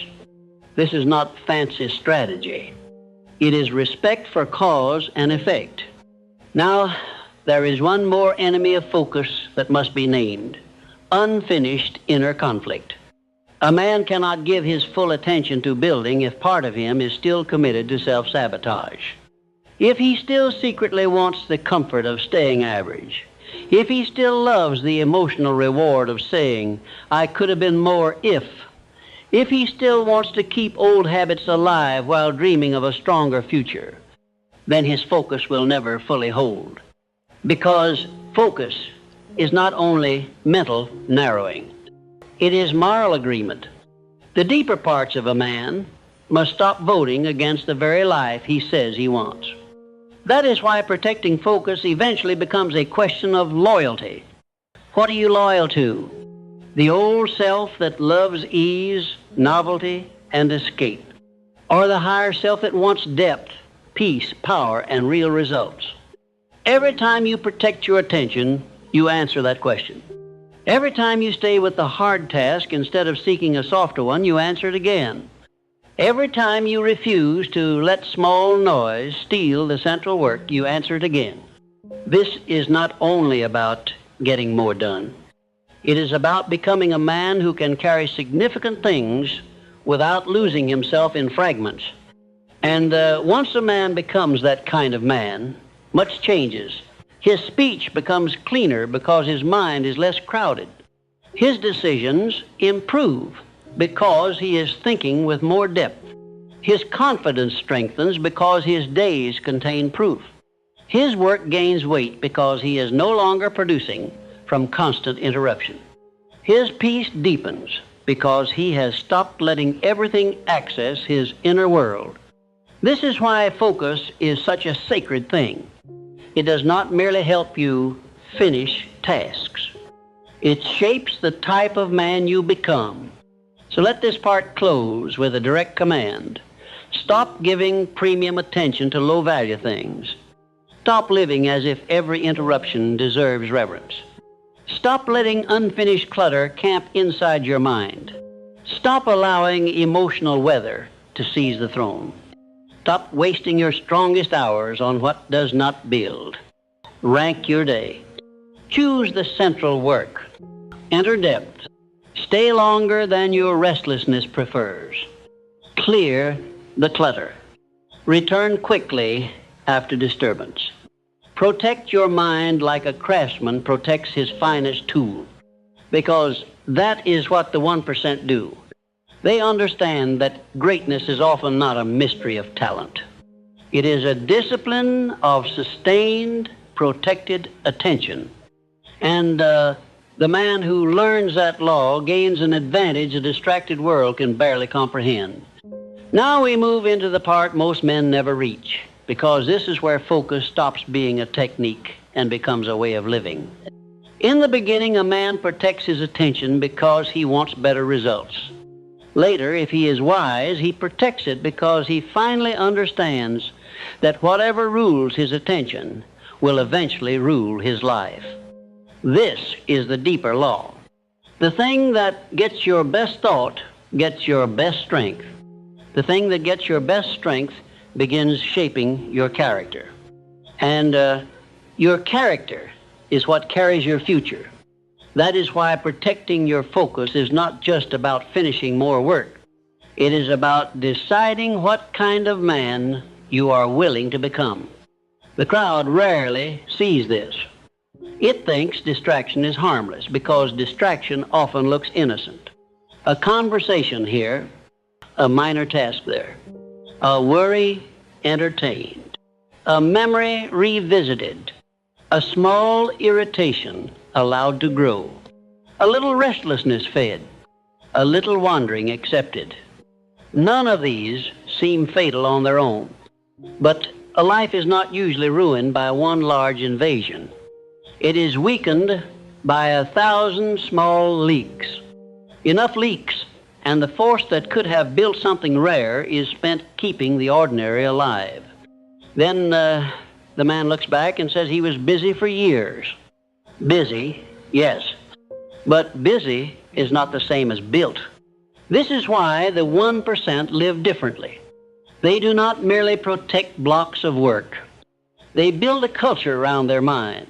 This is not fancy strategy. It is respect for cause and effect. Now, there is one more enemy of focus that must be named: unfinished inner conflict. A man cannot give his full attention to building if part of him is still committed to self-sabotage. If he still secretly wants the comfort of staying average, if he still loves the emotional reward of saying, "I could have been more if he still wants to keep old habits alive while dreaming of a stronger future, then his focus will never fully hold. Because focus is not only mental narrowing, it is moral agreement. The deeper parts of a man must stop voting against the very life he says he wants. That is why protecting focus eventually becomes a question of loyalty. What are you loyal to? The old self that loves ease, novelty, and escape? Or the higher self that wants depth, peace, power, and real results? Every time you protect your attention, you answer that question. Every time you stay with the hard task instead of seeking a softer one, you answer it again. Every time you refuse to let small noise steal the central work, you answer it again. This is not only about getting more done. It is about becoming a man who can carry significant things without losing himself in fragments. And once a man becomes that kind of man, much changes. His speech becomes cleaner because his mind is less crowded. His decisions improve because he is thinking with more depth. His confidence strengthens because his days contain proof. His work gains weight because he is no longer producing from constant interruption. His peace deepens because he has stopped letting everything access his inner world. This is why focus is such a sacred thing. It does not merely help you finish tasks. It shapes the type of man you become. So let this part close with a direct command. Stop giving premium attention to low-value things. Stop living as if every interruption deserves reverence. Stop letting unfinished clutter camp inside your mind. Stop allowing emotional weather to seize the throne. Stop wasting your strongest hours on what does not build. Rank your day. Choose the central work. Enter depth. Stay longer than your restlessness prefers. Clear the clutter. Return quickly after disturbance. Protect your mind like a craftsman protects his finest tool, because that is what the 1% do. They understand that greatness is often not a mystery of talent. It is a discipline of sustained, protected attention. And the man who learns that law gains an advantage a distracted world can barely comprehend. Now we move into the part most men never reach, because this is where focus stops being a technique and becomes a way of living. In the beginning, a man protects his attention because he wants better results. Later, if he is wise, he protects it because he finally understands that whatever rules his attention will eventually rule his life. This is the deeper law. The thing that gets your best thought gets your best strength. The thing that gets your best strength begins shaping your character. And your character is what carries your future. That is why protecting your focus is not just about finishing more work. It is about deciding what kind of man you are willing to become. The crowd rarely sees this. It thinks distraction is harmless because distraction often looks innocent. A conversation here, a minor task there. A worry entertained. A memory revisited. A small irritation allowed to grow. A little restlessness fed. A little wandering accepted. None of these seem fatal on their own. But a life is not usually ruined by one large invasion. It is weakened by 1,000 small leaks. Enough leaks, and the force that could have built something rare is spent keeping the ordinary alive. Then the man looks back and says he was busy for years. Busy, yes, but busy is not the same as built. This is why the 1% live differently. They do not merely protect blocks of work. They build a culture around their mind.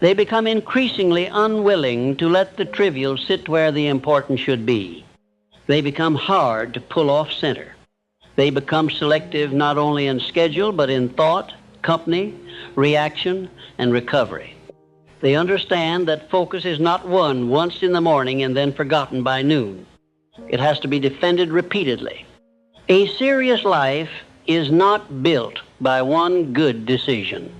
They become increasingly unwilling to let the trivial sit where the important should be. They become hard to pull off center. They become selective not only in schedule, but in thought, company, reaction, and recovery. They understand that focus is not won once in the morning and then forgotten by noon. It has to be defended repeatedly. A serious life is not built by one good decision.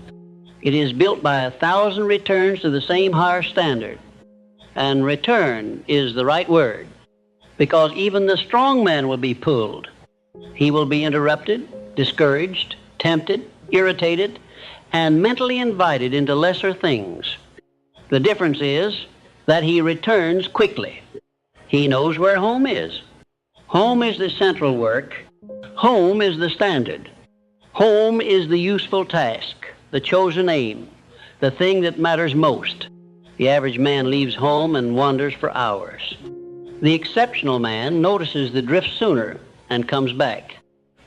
It is built by 1,000 returns to the same higher standard. And return is the right word, because even the strong man will be pulled. He will be interrupted, discouraged, tempted, irritated, and mentally invited into lesser things. The difference is that he returns quickly. He knows where home is. Home is the central work. Home is the standard. Home is the useful task, the chosen aim, the thing that matters most. The average man leaves home and wanders for hours. The exceptional man notices the drift sooner and comes back.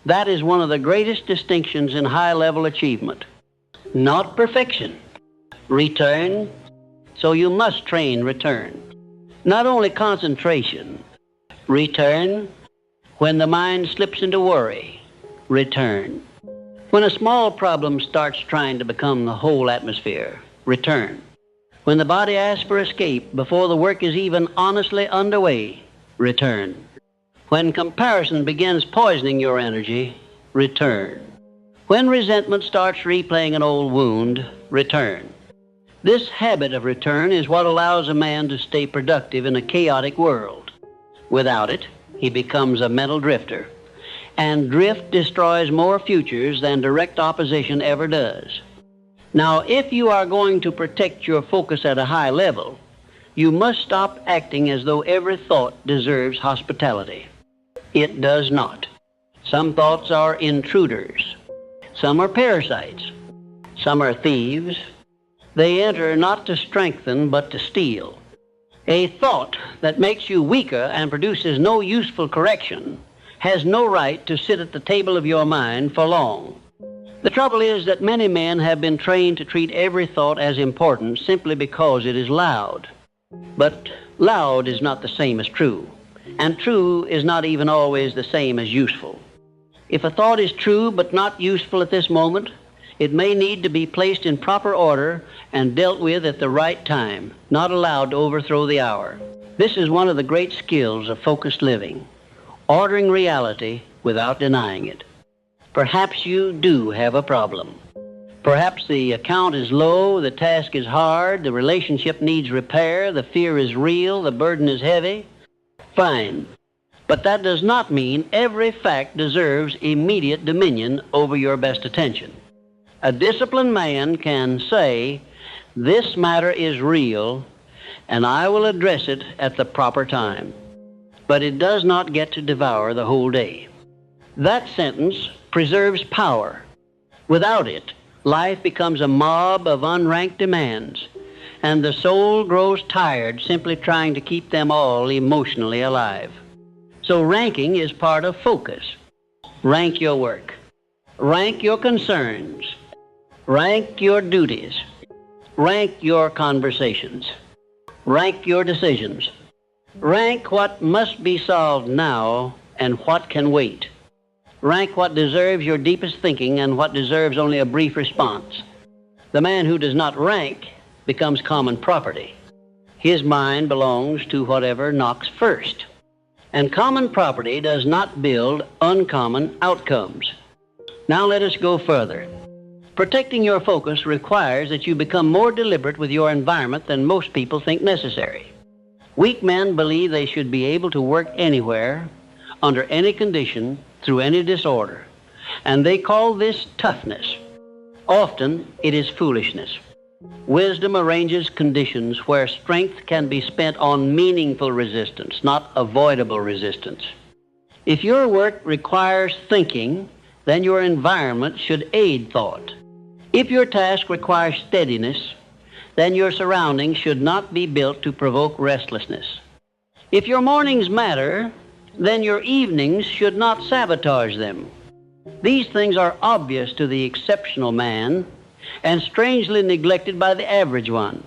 That is one of the greatest distinctions in high-level achievement. Not perfection, return. So you must train return. Not only concentration, return. When the mind slips into worry, return. When a small problem starts trying to become the whole atmosphere, return. When the body asks for escape before the work is even honestly underway, return. When comparison begins poisoning your energy, return. When resentment starts replaying an old wound, return. This habit of return is what allows a man to stay productive in a chaotic world. Without it, he becomes a mental drifter, and drift destroys more futures than direct opposition ever does. Now, if you are going to protect your focus at a high level, you must stop acting as though every thought deserves hospitality. It does not. Some thoughts are intruders. Some are parasites. Some are thieves. They enter not to strengthen, but to steal. A thought that makes you weaker and produces no useful correction has no right to sit at the table of your mind for long. The trouble is that many men have been trained to treat every thought as important simply because it is loud. But loud is not the same as true, and true is not even always the same as useful. If a thought is true but not useful at this moment, it may need to be placed in proper order and dealt with at the right time, not allowed to overthrow the hour. This is one of the great skills of focused living, ordering reality without denying it. Perhaps you do have a problem. Perhaps the account is low, the task is hard, the relationship needs repair, the fear is real, the burden is heavy. Fine. But that does not mean every fact deserves immediate dominion over your best attention. A disciplined man can say, "This matter is real, and I will address it at the proper time." But it does not get to devour the whole day. That sentence preserves power. Without it, life becomes a mob of unranked demands, and the soul grows tired simply trying to keep them all emotionally alive. So ranking is part of focus. Rank your work. Rank your concerns. Rank your duties. Rank your conversations. Rank your decisions. Rank what must be solved now and what can wait. Rank what deserves your deepest thinking and what deserves only a brief response. The man who does not rank becomes common property. His mind belongs to whatever knocks first. And common property does not build uncommon outcomes. Now let us go further. Protecting your focus requires that you become more deliberate with your environment than most people think necessary. Weak men believe they should be able to work anywhere, under any condition, through any disorder, and they call this toughness. Often it is foolishness. Wisdom arranges conditions where strength can be spent on meaningful resistance, not avoidable resistance. If your work requires thinking, then your environment should aid thought. If your task requires steadiness, then your surroundings should not be built to provoke restlessness. If your mornings matter, then your evenings should not sabotage them. These things are obvious to the exceptional man and strangely neglected by the average one.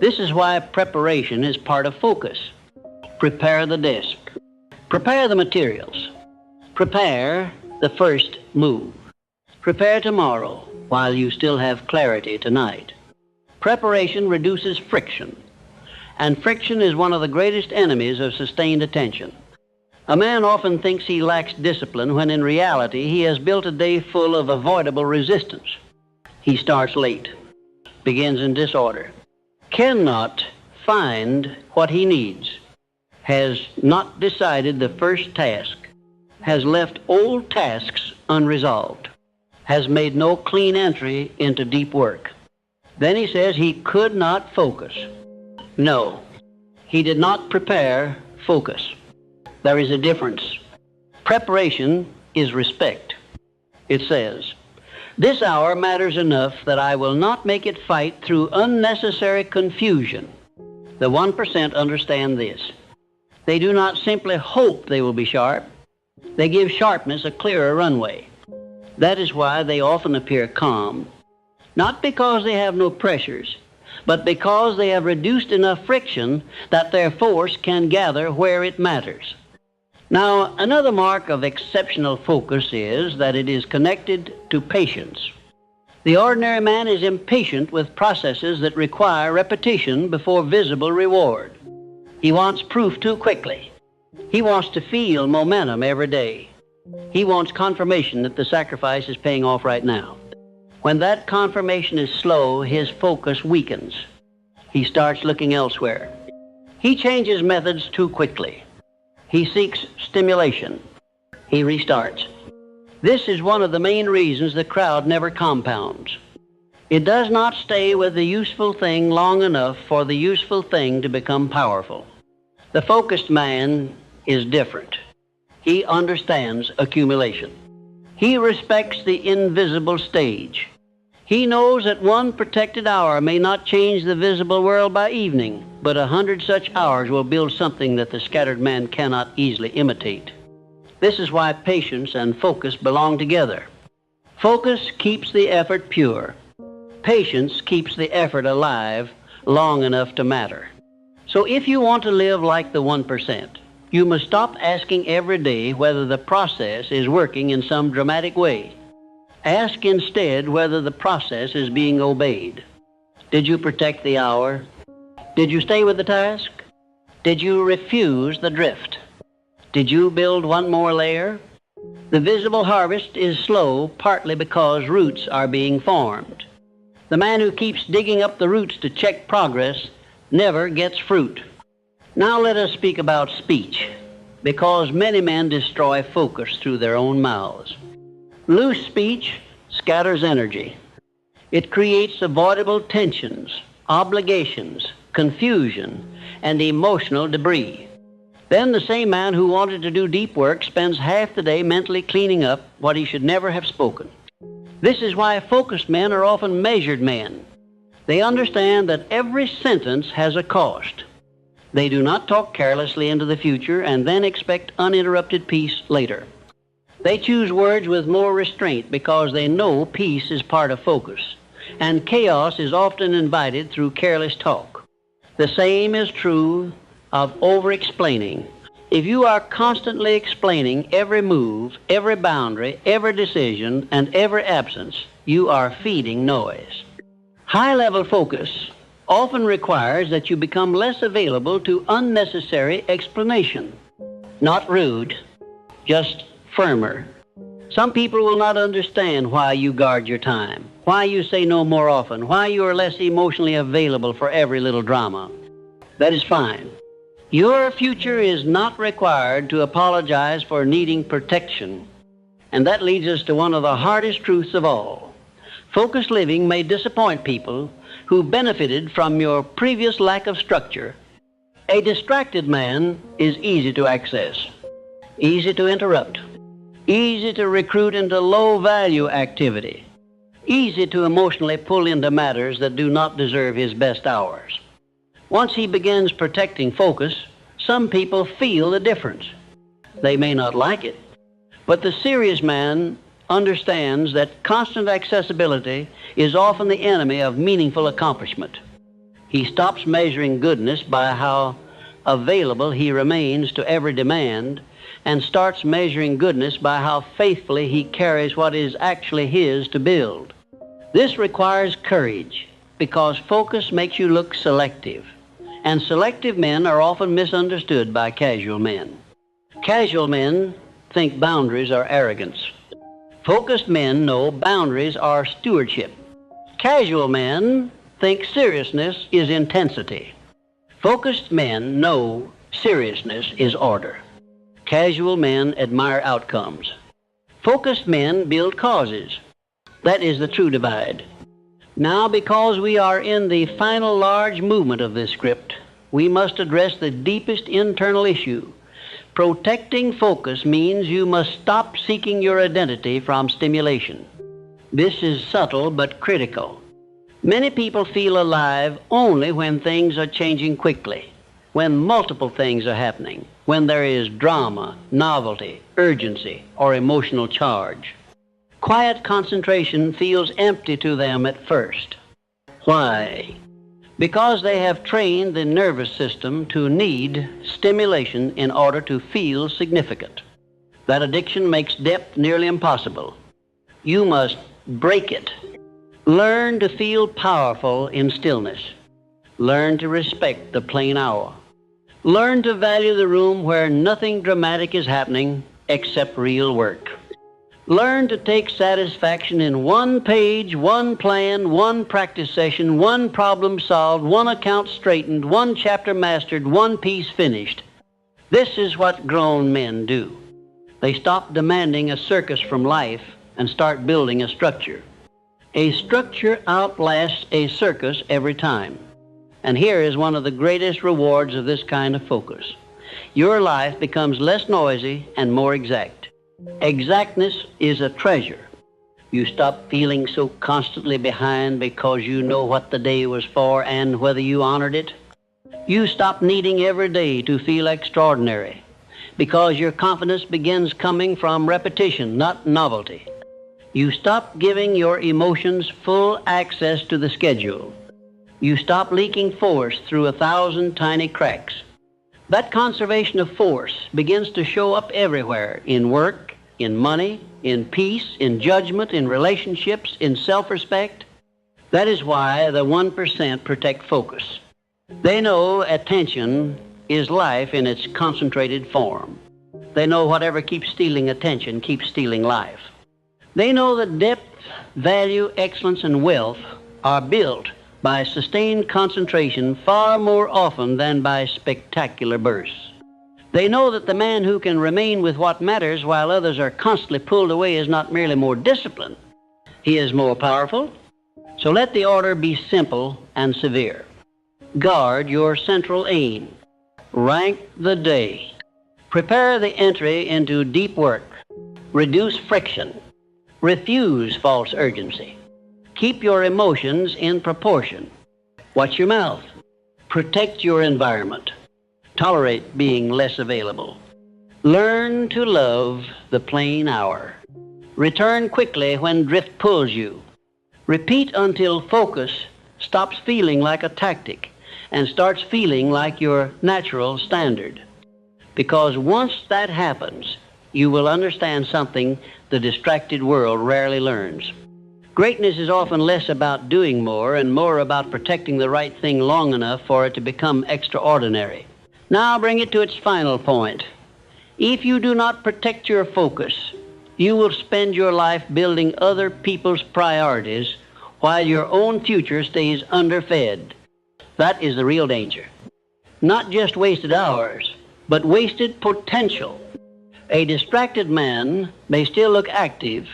This is why preparation is part of focus. Prepare the desk. Prepare the materials. Prepare the first move. Prepare tomorrow while you still have clarity tonight. Preparation reduces friction, and friction is one of the greatest enemies of sustained attention. A man often thinks he lacks discipline when in reality he has built a day full of avoidable resistance. He starts late, begins in disorder, cannot find what he needs, has not decided the first task, has left old tasks unresolved, has made no clean entry into deep work. Then he says he could not focus. No, he did not prepare focus. There is a difference. Preparation is respect. It says, "This hour matters enough that I will not make it fight through unnecessary confusion." The 1% understand this. They do not simply hope they will be sharp. They give sharpness a clearer runway. That is why they often appear calm. Not because they have no pressures, but because they have reduced enough friction that their force can gather where it matters. Now, another mark of exceptional focus is that it is connected to patience. The ordinary man is impatient with processes that require repetition before visible reward. He wants proof too quickly. He wants to feel momentum every day. He wants confirmation that the sacrifice is paying off right now. When that confirmation is slow, his focus weakens. He starts looking elsewhere. He changes methods too quickly. He seeks stimulation. He restarts. This is one of the main reasons the crowd never compounds. It does not stay with the useful thing long enough for the useful thing to become powerful. The focused man is different. He understands accumulation. He respects the invisible stage. He knows that one protected hour may not change the visible world by evening, but 100 such hours will build something that the scattered man cannot easily imitate. This is why patience and focus belong together. Focus keeps the effort pure. Patience keeps the effort alive long enough to matter. So if you want to live like the 1%, you must stop asking every day whether the process is working in some dramatic way. Ask instead whether the process is being obeyed. Did you protect the hour? Did you stay with the task? Did you refuse the drift? Did you build one more layer? The visible harvest is slow partly because roots are being formed. The man who keeps digging up the roots to check progress never gets fruit. Now let us speak about speech, because many men destroy focus through their own mouths. Loose speech scatters energy. It creates avoidable tensions, obligations, confusion, and emotional debris. Then the same man who wanted to do deep work spends half the day mentally cleaning up what he should never have spoken. This is why focused men are often measured men. They understand that every sentence has a cost. They do not talk carelessly into the future and then expect uninterrupted peace later. They choose words with more restraint because they know peace is part of focus, and chaos is often invited through careless talk. The same is true of over-explaining. If you are constantly explaining every move, every boundary, every decision, and every absence, you are feeding noise. High-level focus often requires that you become less available to unnecessary explanation. Not rude, just firmer. Some people will not understand why you guard your time, why you say no more often, why you are less emotionally available for every little drama. That is fine. Your future is not required to apologize for needing protection. And that leads us to one of the hardest truths of all. Focused living may disappoint people who benefited from your previous lack of structure. A distracted man is easy to access, easy to interrupt, easy to recruit into low-value activity, easy to emotionally pull into matters that do not deserve his best hours. Once he begins protecting focus, some people feel the difference. They may not like it, but the serious man understands that constant accessibility is often the enemy of meaningful accomplishment. He stops measuring goodness by how available he remains to every demand and starts measuring goodness by how faithfully he carries what is actually his to build. This requires courage because focus makes you look selective, and selective men are often misunderstood by casual men. Casual men think boundaries are arrogance. Focused men know boundaries are stewardship. Casual men think seriousness is intensity. Focused men know seriousness is order. Casual men admire outcomes. Focused men build causes. That is the true divide. Now, because we are in the final large movement of this script, we must address the deepest internal issue. Protecting focus means you must stop seeking your identity from stimulation. This is subtle but critical. Many people feel alive only when things are changing quickly, when multiple things are happening, when there is drama, novelty, urgency, or emotional charge. Quiet concentration feels empty to them at first. Why? because they have trained the nervous system to need stimulation in order to feel significant. That addiction makes depth nearly impossible. You must break it. Learn to feel powerful in stillness. Learn to respect the plain hour. Learn to value the room where nothing dramatic is happening except real work. Learn to take satisfaction in one page, one plan, one practice session, one problem solved, one account straightened, one chapter mastered, one piece finished. This is what grown men do. They stop demanding a circus from life and start building a structure. A structure outlasts a circus every time. And here is one of the greatest rewards of this kind of focus. Your life becomes less noisy and more exact. Exactness is a treasure. You stop feeling so constantly behind because you know what the day was for and whether you honored it. You stop needing every day to feel extraordinary because your confidence begins coming from repetition, not novelty. You stop giving your emotions full access to the schedule. You stop leaking force through 1,000 tiny cracks. That conservation of force begins to show up everywhere, in work, in money, in peace, in judgment, in relationships, in self-respect. That is why the 1% protect focus. They know attention is life in its concentrated form. They know whatever keeps stealing attention keeps stealing life. They know that depth, value, excellence, and wealth are built by sustained concentration far more often than by spectacular bursts. They know that the man who can remain with what matters while others are constantly pulled away is not merely more disciplined, he is more powerful. So let the order be simple and severe. Guard your central aim. Rank the day. Prepare the entry into deep work. Reduce friction. Refuse false urgency. Keep your emotions in proportion. Watch your mouth. Protect your environment. Tolerate being less available. Learn to love the plain hour. Return quickly when drift pulls you. Repeat until focus stops feeling like a tactic and starts feeling like your natural standard. Because once that happens, you will understand something the distracted world rarely learns. Greatness is often less about doing more and more about protecting the right thing long enough for it to become extraordinary. Now bring it to its final point. If you do not protect your focus, you will spend your life building other people's priorities while your own future stays underfed. That is the real danger. Not just wasted hours, but wasted potential. A distracted man may still look active,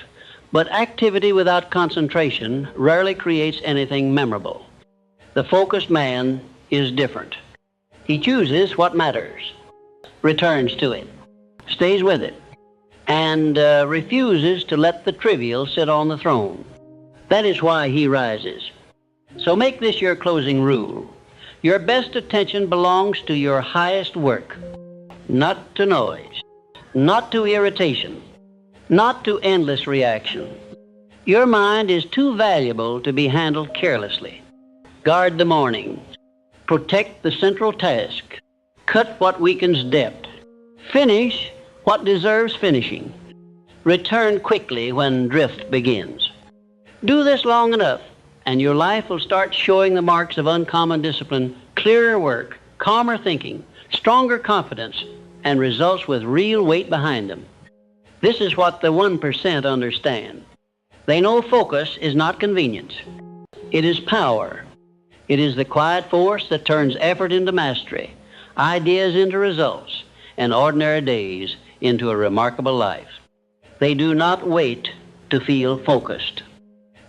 but activity without concentration rarely creates anything memorable. The focused man is different. He chooses what matters, returns to it, stays with it, and refuses to let the trivial sit on the throne. That is why he rises. So make this your closing rule. Your best attention belongs to your highest work, not to noise, not to irritation, not to endless reaction. Your mind is too valuable to be handled carelessly. Guard the morning. Protect the central task. Cut what weakens depth. Finish what deserves finishing. Return quickly when drift begins. Do this long enough, and your life will start showing the marks of uncommon discipline, clearer work, calmer thinking, stronger confidence, and results with real weight behind them. This is what the 1% understand. They know focus is not convenience. It is power. It is the quiet force that turns effort into mastery, ideas into results, and ordinary days into a remarkable life. They do not wait to feel focused.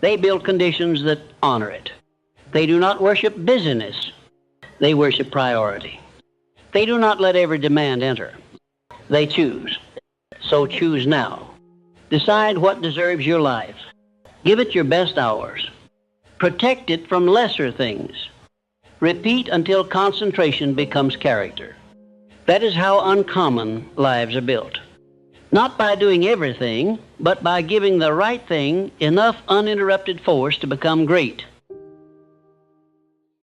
They build conditions that honor it. They do not worship busyness. They worship priority. They do not let every demand enter. They choose. So choose now. Decide what deserves your life. Give it your best hours. Protect it from lesser things. Repeat until concentration becomes character. That is how uncommon lives are built. Not by doing everything, but by giving the right thing enough uninterrupted force to become great.